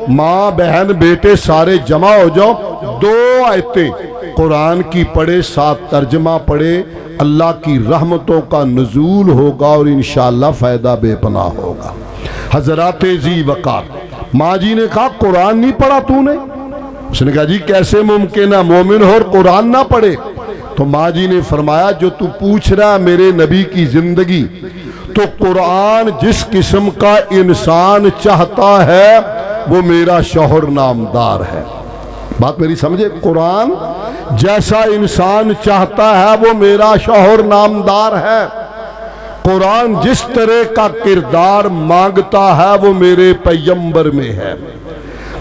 B: ماں بہن بیٹے سارے جمع ہو جاؤ، 2 آیتیں قرآن کی پڑھے، 7 ترجمہ پڑھے، اللہ کی رحمتوں کا نزول ہوگا اور انشاءاللہ فائدہ بے پناہ ہوگا. حضرات ذی وقار ماں جی نے کہا قرآن نہیں پڑھا تو نے؟ اس نے کہا جی کیسے ممکن ہے مومن ہو اور قرآن نہ پڑھے؟ تو ماں جی نے فرمایا جو تو پوچھ رہا میرے نبی کی زندگی، تو قرآن جس قسم کا انسان چاہتا ہے وہ میرا شوہر نامدار ہے. بات میری سمجھے؟ قرآن جیسا انسان چاہتا ہے وہ میرا شوہر نامدار ہے. قرآن جس طرح کا کردار مانگتا ہے وہ میرے پیمبر میں ہے.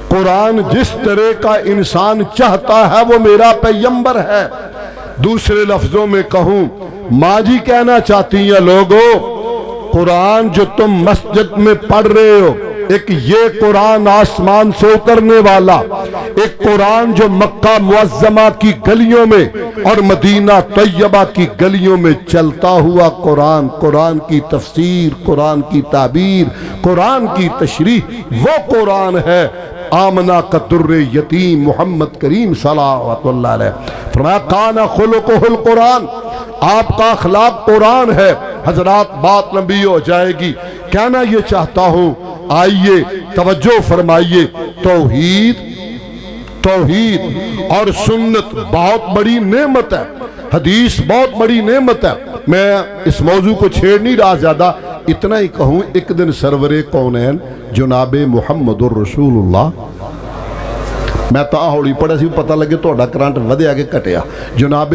B: قرآن جس طرح کا انسان چاہتا ہے وہ میرا پیمبر ہے. دوسرے لفظوں میں کہوں ماں جی کہنا چاہتی ہیں لوگوں قرآن جو تم مسجد میں پڑھ رہے ہو، ایک یہ قرآن آسمان سے اترنے والا، ایک قرآن جو مکہ معظمہ کی گلیوں میں اور مدینہ طیبہ کی گلیوں میں چلتا ہوا قرآن، قرآن کی تفسیر، قرآن کی تعبیر، قرآن کی تشریح، وہ قرآن ہے آمنہ کا در یتیم محمد کریم صلی اللہ علیہ وسلم. فرمایا کانا خلقہ القرآن، آپ کا اخلاق قرآن ہے. حضرات بات لمبی ہو جائے گی، کہنا یہ چاہتا ہوں آئیے توجہ فرمائیے. توحید اور سنت بہت بڑی نعمت ہے، حدیث بہت بڑی نعمت ہے. میں اس موضوع کو چھیڑ نہیں رہا زیادہ، اتنا ہی کہوں ایک دن سرور کونین جناب محمد الرسول اللہ میں ਤਾਂ ਹੌਲੀ ਪੜਿਆ ਸੀ ਪਤਾ ਲੱਗੇ ਤੁਹਾਡਾ ਕਰੰਟ ਵਧਿਆ ਕਿ ਘਟਿਆ। ਜਨਾਬ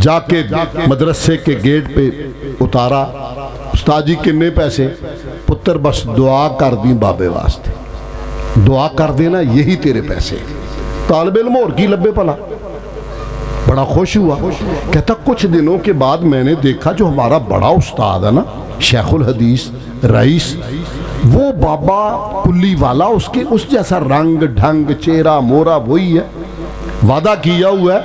B: جا کے مدرسے کے گیٹ پہ اتارا، استاد جی کنے پیسے؟ پتر بس دعا کر دی بابے واسطے، دعا کر دینا یہی تیرے پیسے۔ طالب علم اور کی لبے پلا، بڑا خوش ہوا، کہتا کچھ دنوں کے بعد میں نے دیکھا جو ہمارا بڑا استاد ہے نا شیخ الحدیث رئیس، وہ بابا کلی والا، اس جیسا رنگ ڈھنگ چہرہ مورا وہی ہے، وعدہ کیا ہوا ہے۔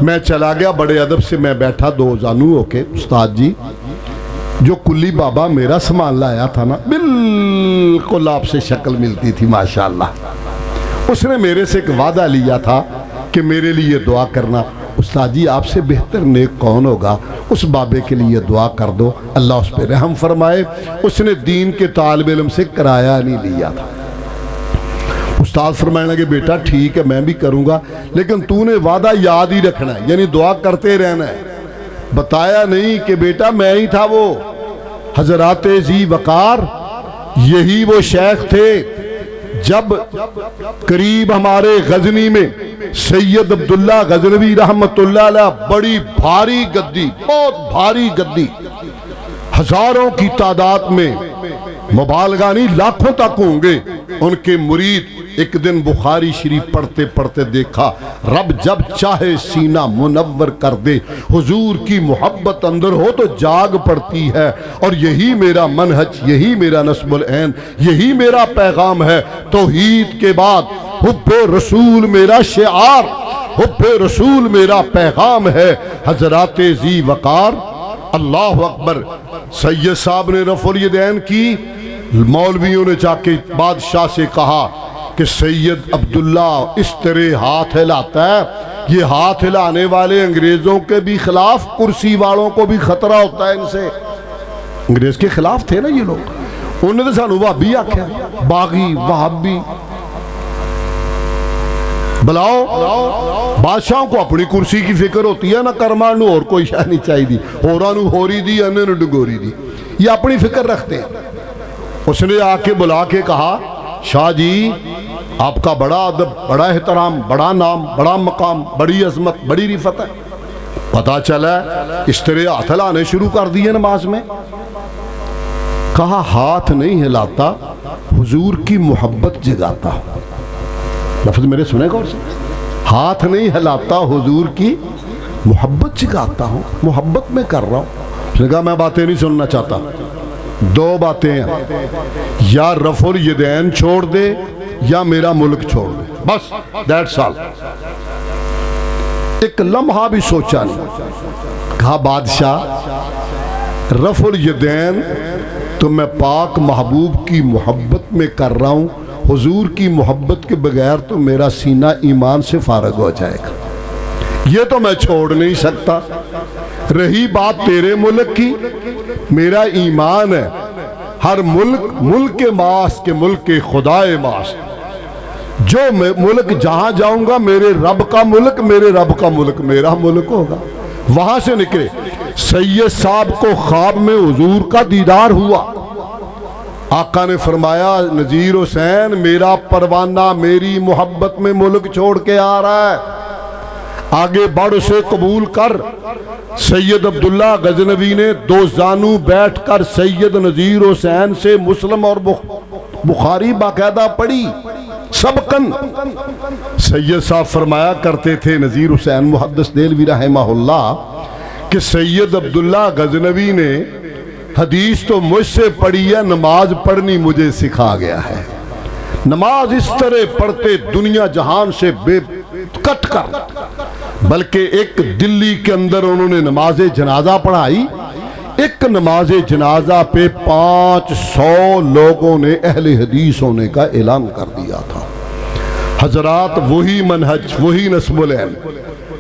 B: میں چلا گیا بڑے ادب سے، میں بیٹھا دو زانو ہو کے، استاد جی جو کلی بابا میرا سامان لایا تھا نا بالکل آپ سے شکل ملتی تھی ماشاءاللہ، اس نے میرے سے ایک وعدہ لیا تھا کہ میرے لیے دعا کرنا۔ استاد جی آپ سے بہتر نیک کون ہوگا، اس بابے کے لیے دعا کر دو، اللہ اس پہ رحم فرمائے۔ اس نے دین کے طالب علم سے کرایہ نہیں لیا تھا۔ استاد فرمائے لگے بیٹا ٹھیک ہے میں بھی کروں گا، لیکن تو نے وعدہ یاد ہی رکھنا ہے، یعنی دعا کرتے رہنا ہے۔ بتایا نہیں کہ بیٹا میں ہی تھا وہ حضرات ذی وقار، یہی وہ شیخ تھے جب قریب ہمارے غزنی میں سید عبداللہ غزنوی رحمت اللہ علیہ بڑی بھاری گدی، بہت بھاری گدی، ہزاروں کی تعداد میں، مبالغہ نہیں لاکھوں تک ہوں گے ان کے مرید، ایک دن بخاری شریف پڑھتے پڑھتے دیکھا رب جب چاہے سینہ منور کر دے، حضور کی محبت اندر ہو تو جاگ پڑتی ہے، اور یہی میرا منہج، یہی میرا نسب العین، یہی میرا پیغام ہے۔ توحید کے بعد حب رسول میرا شعار، حب رسول میرا پیغام ہے۔ حضرات ذی وقار، اللہ اکبر، سید صاحب نے رفع الیدین کی، مولویوں نے جا کے بادشاہ سے کہا کہ سید عبداللہ اس طرح ہاتھ ہلاتا ہے، یہ ہاتھ ہلانے والے انگریزوں کے بھی خلاف، کرسی والوں کو بھی خطرہ ہوتا ہے ان سے۔ انگریز کے خلاف تھے نا یہ لوگ، انہوں نے تو سانو وہابی آکھیا، باغی وہابی۔ بلاؤ بادشاہوں کو اپنی کرسی کی فکر ہوتی ہے نا، کرمان نو اور کوئی شاہ نہیں چاہی دی، ہورا نو ہوری دی، انہیں نو ڈگوری دی، یہ اپنی فکر رکھتے ہیں۔ اس نے آ کے بلا کے کہا شاہ جی آپ کا بڑا ادب، بڑا احترام، بڑا نام، بڑا مقام، بڑی عظمت، بڑی رفت ہے، پتا چلا اس طرح ہاتھ ہلانے شروع کر دیے نماز میں۔ کہا ہاتھ نہیں ہلاتا، حضور کی محبت جگاتا ہوں۔ لفظ میرے سنے گا، ہاتھ نہیں ہلاتا، حضور کی محبت جگاتا ہوں، محبت میں کر رہا ہوں۔ اس نے کہا میں باتیں نہیں سننا چاہتا، دو باتیں ہیں، یا رفع الیدین چھوڑ دے یا میرا ملک چھوڑ دے، بس دیٹس آل۔ ایک لمحہ بھی سوچا نہیں، کہا بادشاہ رفع الیدین تو میں پاک محبوب کی محبت میں کر رہا ہوں، حضور کی محبت کے بغیر تو میرا سینہ ایمان سے فارغ ہو جائے گا، یہ تو میں چھوڑ نہیں سکتا۔ رہی بات تیرے ملک کی، میرا ایمان ہے ہر ملک ملک ماس کے ملک خدائے ماس، جو ملک جہاں جاؤں گا میرے رب کا ملک، میرے رب کا ملک میرا ملک ہوگا۔ وہاں سے نکلے، سید صاحب کو خواب میں حضور کا دیدار ہوا، آقا نے فرمایا نذیر حسین میرا پروانہ میری محبت میں ملک چھوڑ کے آ رہا ہے، آگے بڑھ اسے قبول کر۔ سید عبداللہ غزنوی نے دو زانو بیٹھ کر سید نذیر حسین سے مسلم اور بخاری باقاعدہ پڑھی سبقن۔ سید صاحب فرمایا کرتے تھے نذیر حسین محدث دہلوی رحمہ اللہ کہ سید عبداللہ غزنوی نے حدیث تو مجھ سے پڑھی ہے، نماز پڑھنی مجھے سکھا گیا ہے۔ نماز اس طرح پڑھتے دنیا جہان سے بے کٹ کر، بلکہ ایک دلی کے اندر انہوں نے نماز جنازہ پڑھائی، ایک نماز جنازہ پہ 500 لوگوں نے اہل حدیث ہونے کا اعلان کر دیا تھا۔ حضرات وہی منہج، وہی نسب العین،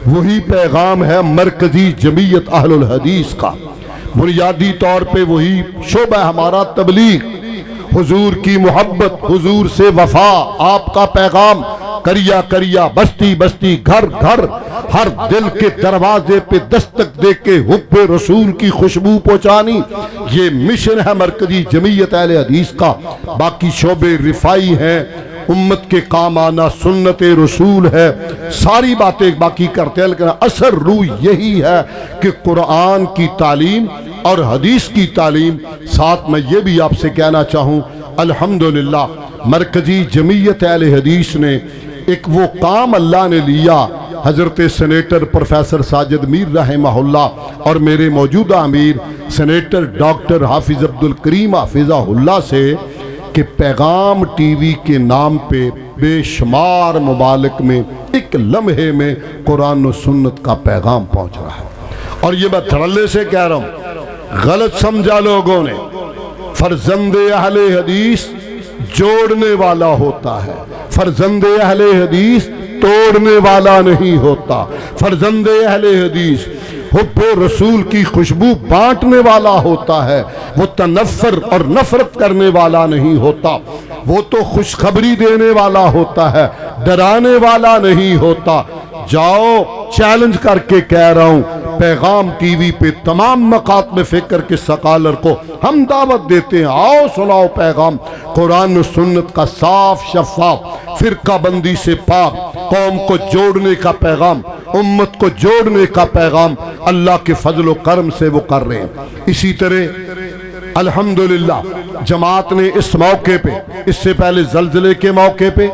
B: وہی پیغام ہے مرکزی جمعیت اہل الحدیث کا، بنیادی طور پہ وہی شعبہ ہمارا تبلیغ، حضور کی محبت، حضور سے وفا، آپ کا پیغام کریا کریا، بستی بستی، گھر گھر، ہر دل کے دروازے پہ دستک دے کے حب رسول کی خوشبو پہنچانی، یہ مشن ہے مرکزی جمعیت اہل حدیث کا۔ باقی شعبے رفائی ہیں، امت کے کام آنا سنت رسول ہے، ساری باتیں باقی کرتے ہیں، لیکن اثر روح یہی ہے کہ قرآن کی تعلیم اور حدیث کی تعلیم۔ ساتھ میں یہ بھی آپ سے کہنا چاہوں، الحمدللہ مرکزی جمعیت اہل حدیث نے ایک وہ کام اللہ نے لیا، حضرت سینیٹر پروفیسر ساجد میر رحمہ اللہ اور میرے موجودہ امیر سینیٹر ڈاکٹر حافظ عبدالکریم حافظہ اللہ سے، کہ پیغام ٹی وی کے نام پہ بے شمار ممالک میں ایک لمحے میں قرآن و سنت کا پیغام پہنچ رہا ہے۔ اور یہ میں دھڑلے سے کہہ رہا ہوں، غلط سمجھا لوگوں نے، فرزند اہل حدیث جوڑنے والا ہوتا ہے، فرزند اہل حدیث توڑنے والا نہیں ہوتا، فرزند اہل حدیث حب رسول کی خوشبو بانٹنے والا ہوتا ہے، وہ تنفر اور نفرت کرنے والا نہیں ہوتا، وہ تو خوشخبری دینے والا ہوتا ہے، ڈرانے والا نہیں ہوتا۔ جاؤ چیلنج کر کے کہہ رہا ہوں، پیغام ٹی وی پہ تمام مکاتب فکر کے سکالر کو ہم دعوت دیتے ہیں، آؤ سناؤ پیغام قرآن و سنت کا صاف شفاف، فرقہ بندی سے پاک، قوم کو جوڑنے کا پیغام، امت کو جوڑنے کا پیغام اللہ کے فضل و کرم سے وہ کر رہے ہیں۔ اسی طرح الحمدللہ جماعت نے اس موقع پہ، اس سے پہلے زلزلے کے موقع پہ،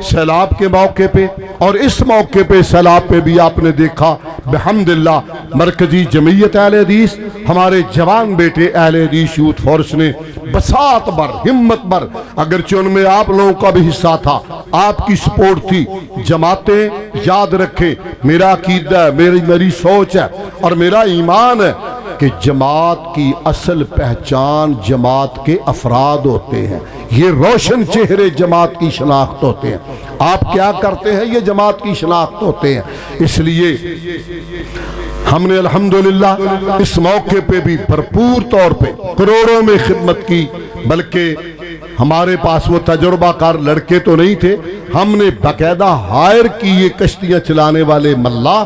B: سیلاب کے موقع پہ اور اس موقع پہ سیلاب پہ بھی آپ نے دیکھا بحمدللہ مرکزی جمعیت اہل حدیث، ہمارے جوان بیٹے اہل حدیث یوتھ فورس نے بساط بر، ہمت بر، اگرچہ ان میں آپ لوگوں کا بھی حصہ تھا، آپ کی سپورٹ تھی۔ جماعتیں یاد رکھیں، میرا عقیدہ ہے، میری سوچ ہے اور میرا ایمان ہے کہ جماعت کی اصل پہچان جماعت کے افراد ہوتے ہیں، یہ روشن چہرے جماعت کی شناخت ہوتے ہیں۔ آپ کیا کرتے ہیں یہ جماعت کی شناخت ہوتے ہیں۔ اس لیے ہم نے الحمدللہ اس موقع پہ بھی بھرپور طور پہ کروڑوں میں خدمت کی، بلکہ ہمارے پاس وہ تجربہ کار لڑکے تو نہیں تھے، ہم نے باقاعدہ ہائر کی یہ کشتیاں چلانے والے ملا،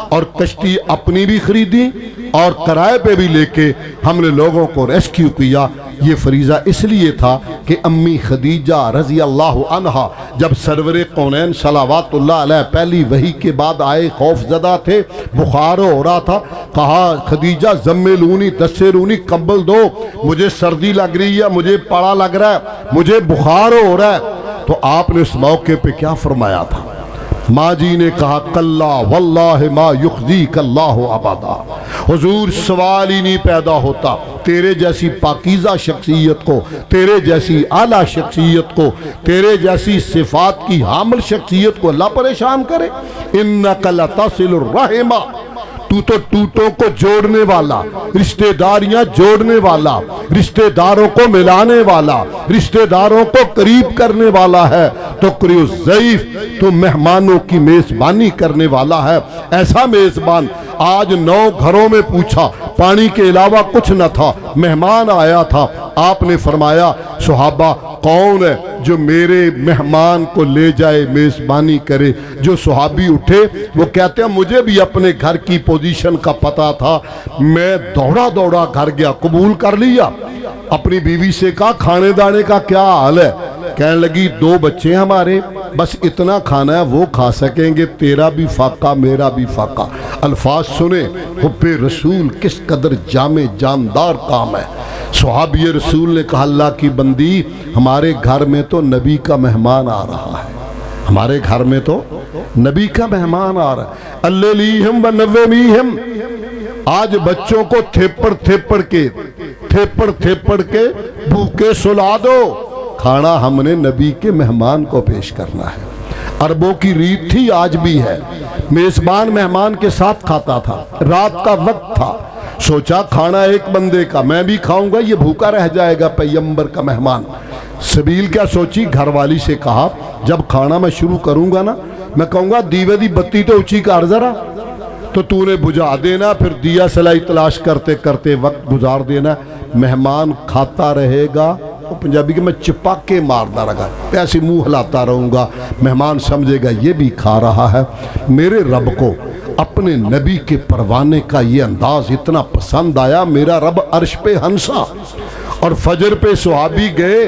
B: اور کشتی اپنی بھی خریدی اور کرائے پہ بھی لے کے ہم نے لوگوں کو ریسکیو کیا۔ یہ فریضہ اس لیے تھا کہ امی خدیجہ رضی اللہ عنہا جب سرور کونین صلوات اللہ علیہ پہلی وحی کے بعد آئے، خوف زدہ تھے، بخار ہو رہا تھا، کہا خدیجہ زملونی دسرونی کمبل دو، مجھے سردی لگ رہی ہے، مجھے پاڑا لگ رہا ہے، مجھے بخار ہو رہا ہے۔ تو آپ نے اس موقع پہ کیا فرمایا تھا؟ ماں جی نے کہا کلا واللہ ما یخزیک اللہ ابدا، حضور سوال ہی نہیں پیدا ہوتا تیرے جیسی پاکیزہ شخصیت کو، تیرے جیسی اعلیٰ شخصیت کو، تیرے جیسی صفات کی حامل شخصیت کو اللہ پریشان کرے۔ انک لتصل الرحمہ، تو ٹوٹوں کو جوڑنے والا، رشتہ داریاں جوڑنے والا، رشتہ داروں کو ملانے والا، رشتہ داروں کو قریب کرنے والا ہے، تو قریب ضعیف، تو مہمانوں کی میزبانی کرنے والا ہے۔ ایسا میزبان آج 9 گھروں میں پوچھا، پانی کے علاوہ کچھ نہ تھا، مہمان آیا تھا، آپ نے فرمایا صحابہ کون ہے جو میرے مہمان کو لے جائے میزبانی کرے؟ جو صحابی اٹھے وہ کہتے ہیں مجھے بھی اپنے گھر کی پوزیشن کا پتہ تھا، میں دوڑا دوڑا گھر گیا، قبول کر لیا۔ اپنی بیوی سے کہا کھانے دانے کا کیا حال ہے؟ کہنے لگی 2 بچے ہمارے، بس اتنا کھانا ہے وہ کھا سکیں گے، تیرا بھی فاقہ میرا بھی فاقہ۔ الفاظ سنیں، حب رسول کس قدر جامع جاندار کام ہے۔ صحابی رسول نے کہا اللہ کی بندی، ہمارے گھر میں تو نبی کا مہمان آ رہا ہے، ہمارے گھر میں تو نبی کا مہمان آ رہا ہے۔ اللیہم و نویمیہم، آج بچوں کو تھیپڑ تھیپڑ کے بھوکے سلا دو، کھانا ہم نے نبی کے مہمان کو پیش کرنا ہے۔ عربوں کی ریت تھی، آج بھی ہے، میزبان مہمان کے ساتھ کھاتا تھا، رات کا وقت تھا، سوچا کھانا ایک بندے کا، میں بھی کھاؤں گا، یہ بھوکا رہ جائے گا پیغمبر کا مہمان۔ سبیل کیا سوچی، گھر والی سے کہا جب کھانا میں شروع کروں گا نا، میں کہوں گا دیوے دی بتی تو اونچی کر ذرا، تو نے بجھا دینا، پھر دیا سلائی تلاش کرتے کرتے وقت گزار دینا، مہمان کھاتا رہے گا، وہ پنجابی کے میں چپاکے مارتا رہا، ایسے منہ ہلاتا رہوں گا، مہمان سمجھے گا یہ بھی کھا رہا ہے۔ میرے رب کو اپنے نبی کے پروانے کا یہ انداز اتنا پسند آیا، میرا رب عرش پہ ہنسا۔ اور فجر پہ صحابی گئے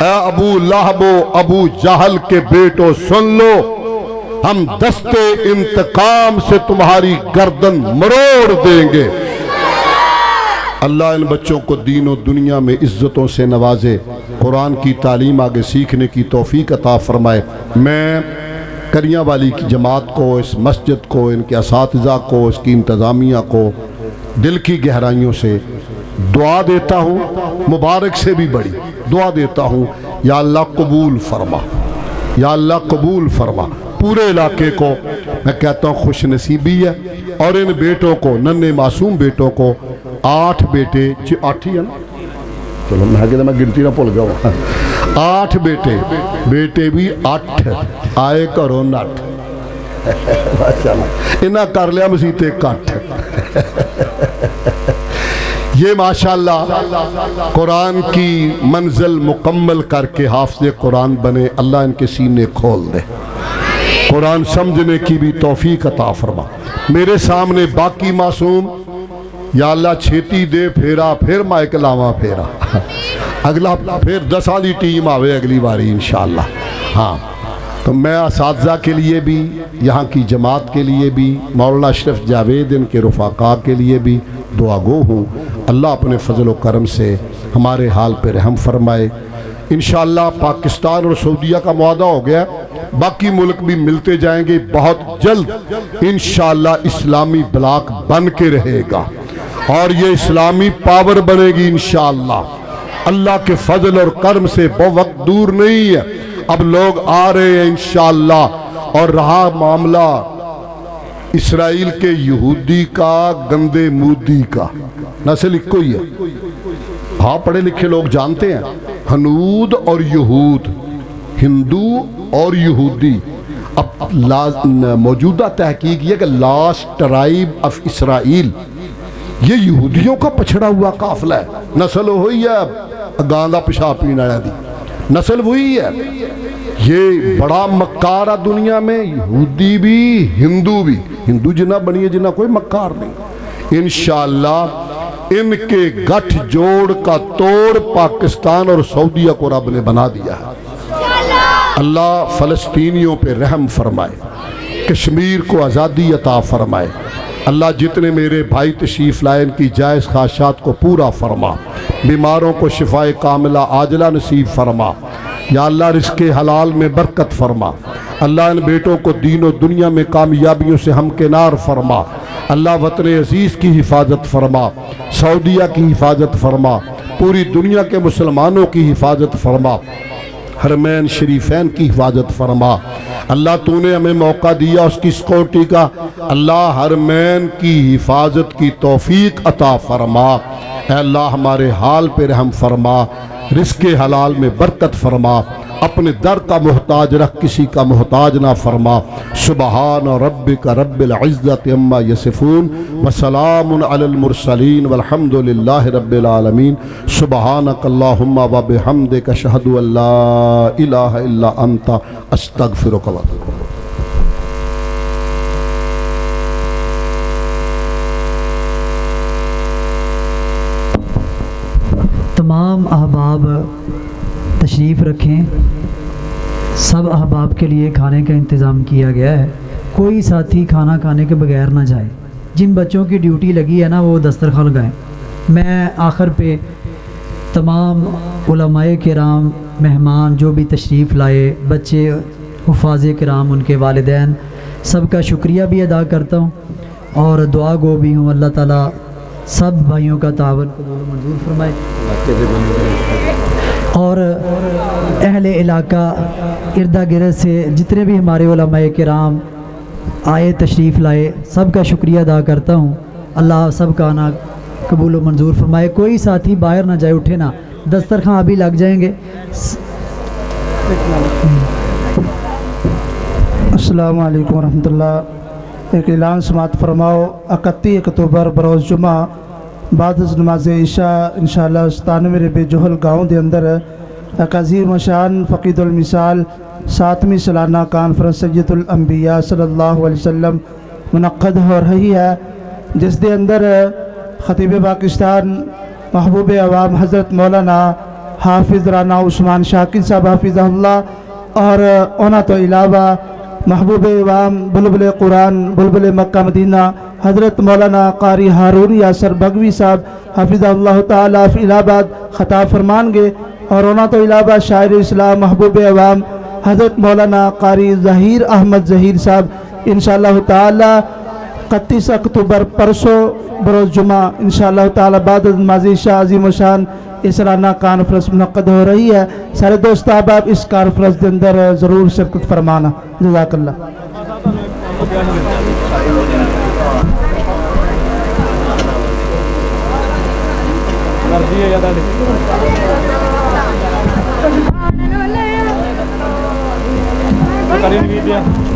B: اے ابو لہب و ابو جہل کے بیٹو سن لو، ہم دستے انتقام سے تمہاری گردن مروڑ دیں گے۔ اللہ ان بچوں کو دین و دنیا میں عزتوں سے نوازے، قرآن کی تعلیم آگے سیکھنے کی توفیق عطا فرمائے۔ میں کریاں والی کی جماعت کو، اس مسجد کو، ان کے اساتذہ کو، اس کی انتظامیہ کو دل کی گہرائیوں سے دعا دیتا ہوں، مبارک سے بھی بڑی دعا دیتا ہوں، یا اللہ قبول فرما، یا اللہ قبول فرما۔ پورے علاقے کو میں کہتا ہوں خوش نصیبی ہے، اور ان بیٹوں کو، ننھے معصوم بیٹوں کو، 8 بیٹے، 8 ہی ہے نا، چلو میں گنتی نہ بھول گیا، 8 بیٹے بھی 8 آئے کرو نٹ، انہاں کر لیا مسیتے کٹ۔ یہ ماشاءاللہ قرآن کی منزل مکمل کر کے حافظ قرآن بنے، اللہ ان کے سینے کھول دے، قرآن سمجھنے کی بھی توفیق عطا فرما۔ میرے سامنے باقی معصوم، یا اللہ چھیتی دے پھیرا، پھر مائک لاواں پھیرا، اگلا پھر 10 والی ٹیم آوے اگلی باری انشاءاللہ۔ ہاں تو میں اساتذہ کے لیے بھی، یہاں کی جماعت کے لیے بھی، مولانا اشرف جاوید ان کے رفقا کے لیے بھی دعا گو ہوں، اللہ اپنے فضل و کرم سے ہمارے حال پہ رحم فرمائے۔ انشاءاللہ پاکستان اور سعودیہ کا معاہدہ ہو گیا، باقی ملک بھی ملتے جائیں گے، بہت جلد انشاءاللہ اسلامی بلاک بن کے رہے گا، اور یہ اسلامی پاور بنے گی انشاءاللہ۔ اللہ کے فضل اور کرم سے بہت وقت دور نہیں ہے، اب لوگ آ رہے ہیں انشاءاللہ۔ اور رہا معاملہ اسرائیل کے یہودی کا، گندے مودی کا، نسل ایک کوئی ہے، ہاں پڑھے لکھے لوگ جانتے ہیں، ہنود اور یہود، ہندو اور یہودی۔ اب موجودہ تحقیق یہ کہ لاسٹ ٹرائب آف اسرائیل یہ یہودیوں کا پچھڑا ہوا قافلہ ہے، نسل وہی ہے، گاندہ پیشاب پینے والا دی نسل وہی ہے۔ یہ بڑا مکار ہے دنیا میں، یہودی بھی ہندو بھی، ہندو جنہ بنی ہے جنہ کوئی مکار نہیں۔ انشاءاللہ ان کے گٹھ جوڑ کا توڑ پاکستان اور سعودیہ کو رب نے بنا دیا ہے۔ اللہ فلسطینیوں پہ رحم فرمائے، کشمیر کو آزادی عطا فرمائے۔ اللہ جتنے میرے بھائی تشریف لائے ان کی جائز خواہشات کو پورا فرما، بیماروں کو شفائے کاملہ عاجلہ نصیب فرما۔ یا اللہ رزق حلال میں برکت فرما، اللہ ان بیٹوں کو دین و دنیا میں کامیابیوں سے ہمکنار فرما۔ اللہ وطن عزیز کی حفاظت فرما، سعودیہ کی حفاظت فرما، پوری دنیا کے مسلمانوں کی حفاظت فرما، حرمین شریفین کی حفاظت فرما۔ اللہ تو نے ہمیں موقع دیا اس کی سیکورٹی کا، اللہ حرمین کی حفاظت کی توفیق عطا فرما۔ اے اللہ ہمارے حال پہ رحم فرما، رزق حلال میں برکت فرما، اپنے در کا محتاج رکھ کسی کا محتاج نہ فرما۔ سبحان ربک رب العزت عما یصفون وسلام علی المرسلین والحمد للہ رب العالمین۔ سبحانک اللہم وبحمدک اشہد ان لا الہ الا انت استغفرک و اتوب الیک۔
C: تمام احباب تشریف رکھیں، سب احباب کے لیے کھانے کا انتظام کیا گیا ہے، کوئی ساتھی کھانا کھانے کے بغیر نہ جائے۔ جن بچوں کی ڈیوٹی لگی ہے نا وہ دسترخوان لگائیں۔ میں آخر پہ تمام علماء کرام، مہمان جو بھی تشریف لائے، بچے، حفاظ کرام، ان کے والدین، سب کا شکریہ بھی ادا کرتا ہوں اور دعا گو بھی ہوں۔ اللہ تعالیٰ سب بھائیوں کا تعاون قبول و منظور فرمائے، اور اہل علاقہ اردا گرد سے جتنے بھی ہمارے علماء کرام آئے تشریف لائے، سب کا شکریہ ادا کرتا ہوں۔ اللہ سب کا آنا قبول و منظور فرمائے۔ کوئی ساتھی باہر نہ جائے، اٹھے نہ، دسترخوان ابھی لگ جائیں گے۔
D: السلام علیکم ورحمۃ اللہ۔ ایک اعلان سماعت فرماؤ، 31 اکتوبر بروز جمعہ بعد از نماز عشاء انشاءاللہ 97 ربیع جوہل گاؤں دے اندر ایک عظیم شان فقید المثال 7ویں سالانہ کانفرنس سید الانبیاء صلی اللہ علیہ وسلم منعقد ہو رہی ہے، جس دے اندر خطیب پاکستان محبوب عوام حضرت مولانا حافظ رانا عثمان شاکر صاحب حافظ اللہ اور اونا تو علاوہ محبوب عوام بلبل قرآن بلبل مکہ مدینہ حضرت مولانا قاری ہارون یاسر بگوی صاحب حافظ اللہ تعالیٰ فی الہ آباد خطاب فرمان گے اور اونا تو علاوہ شاعر اسلام محبوب عوام حضرت مولانا قاری ظہیر احمد ظہیر صاحب انشاءاللہ تعالی 31 اکتوبر پرسوں بروز جمعہ انشاءاللہ تعالی بعد نماز عشاء عظیم و شان اس رانہ کانفرنس منعقد ہو رہی ہے. سارے دوست احباب اس کانفرنس کے اندر ضرور شرکت فرمانا. جزاک اللہ.
E: Kalian video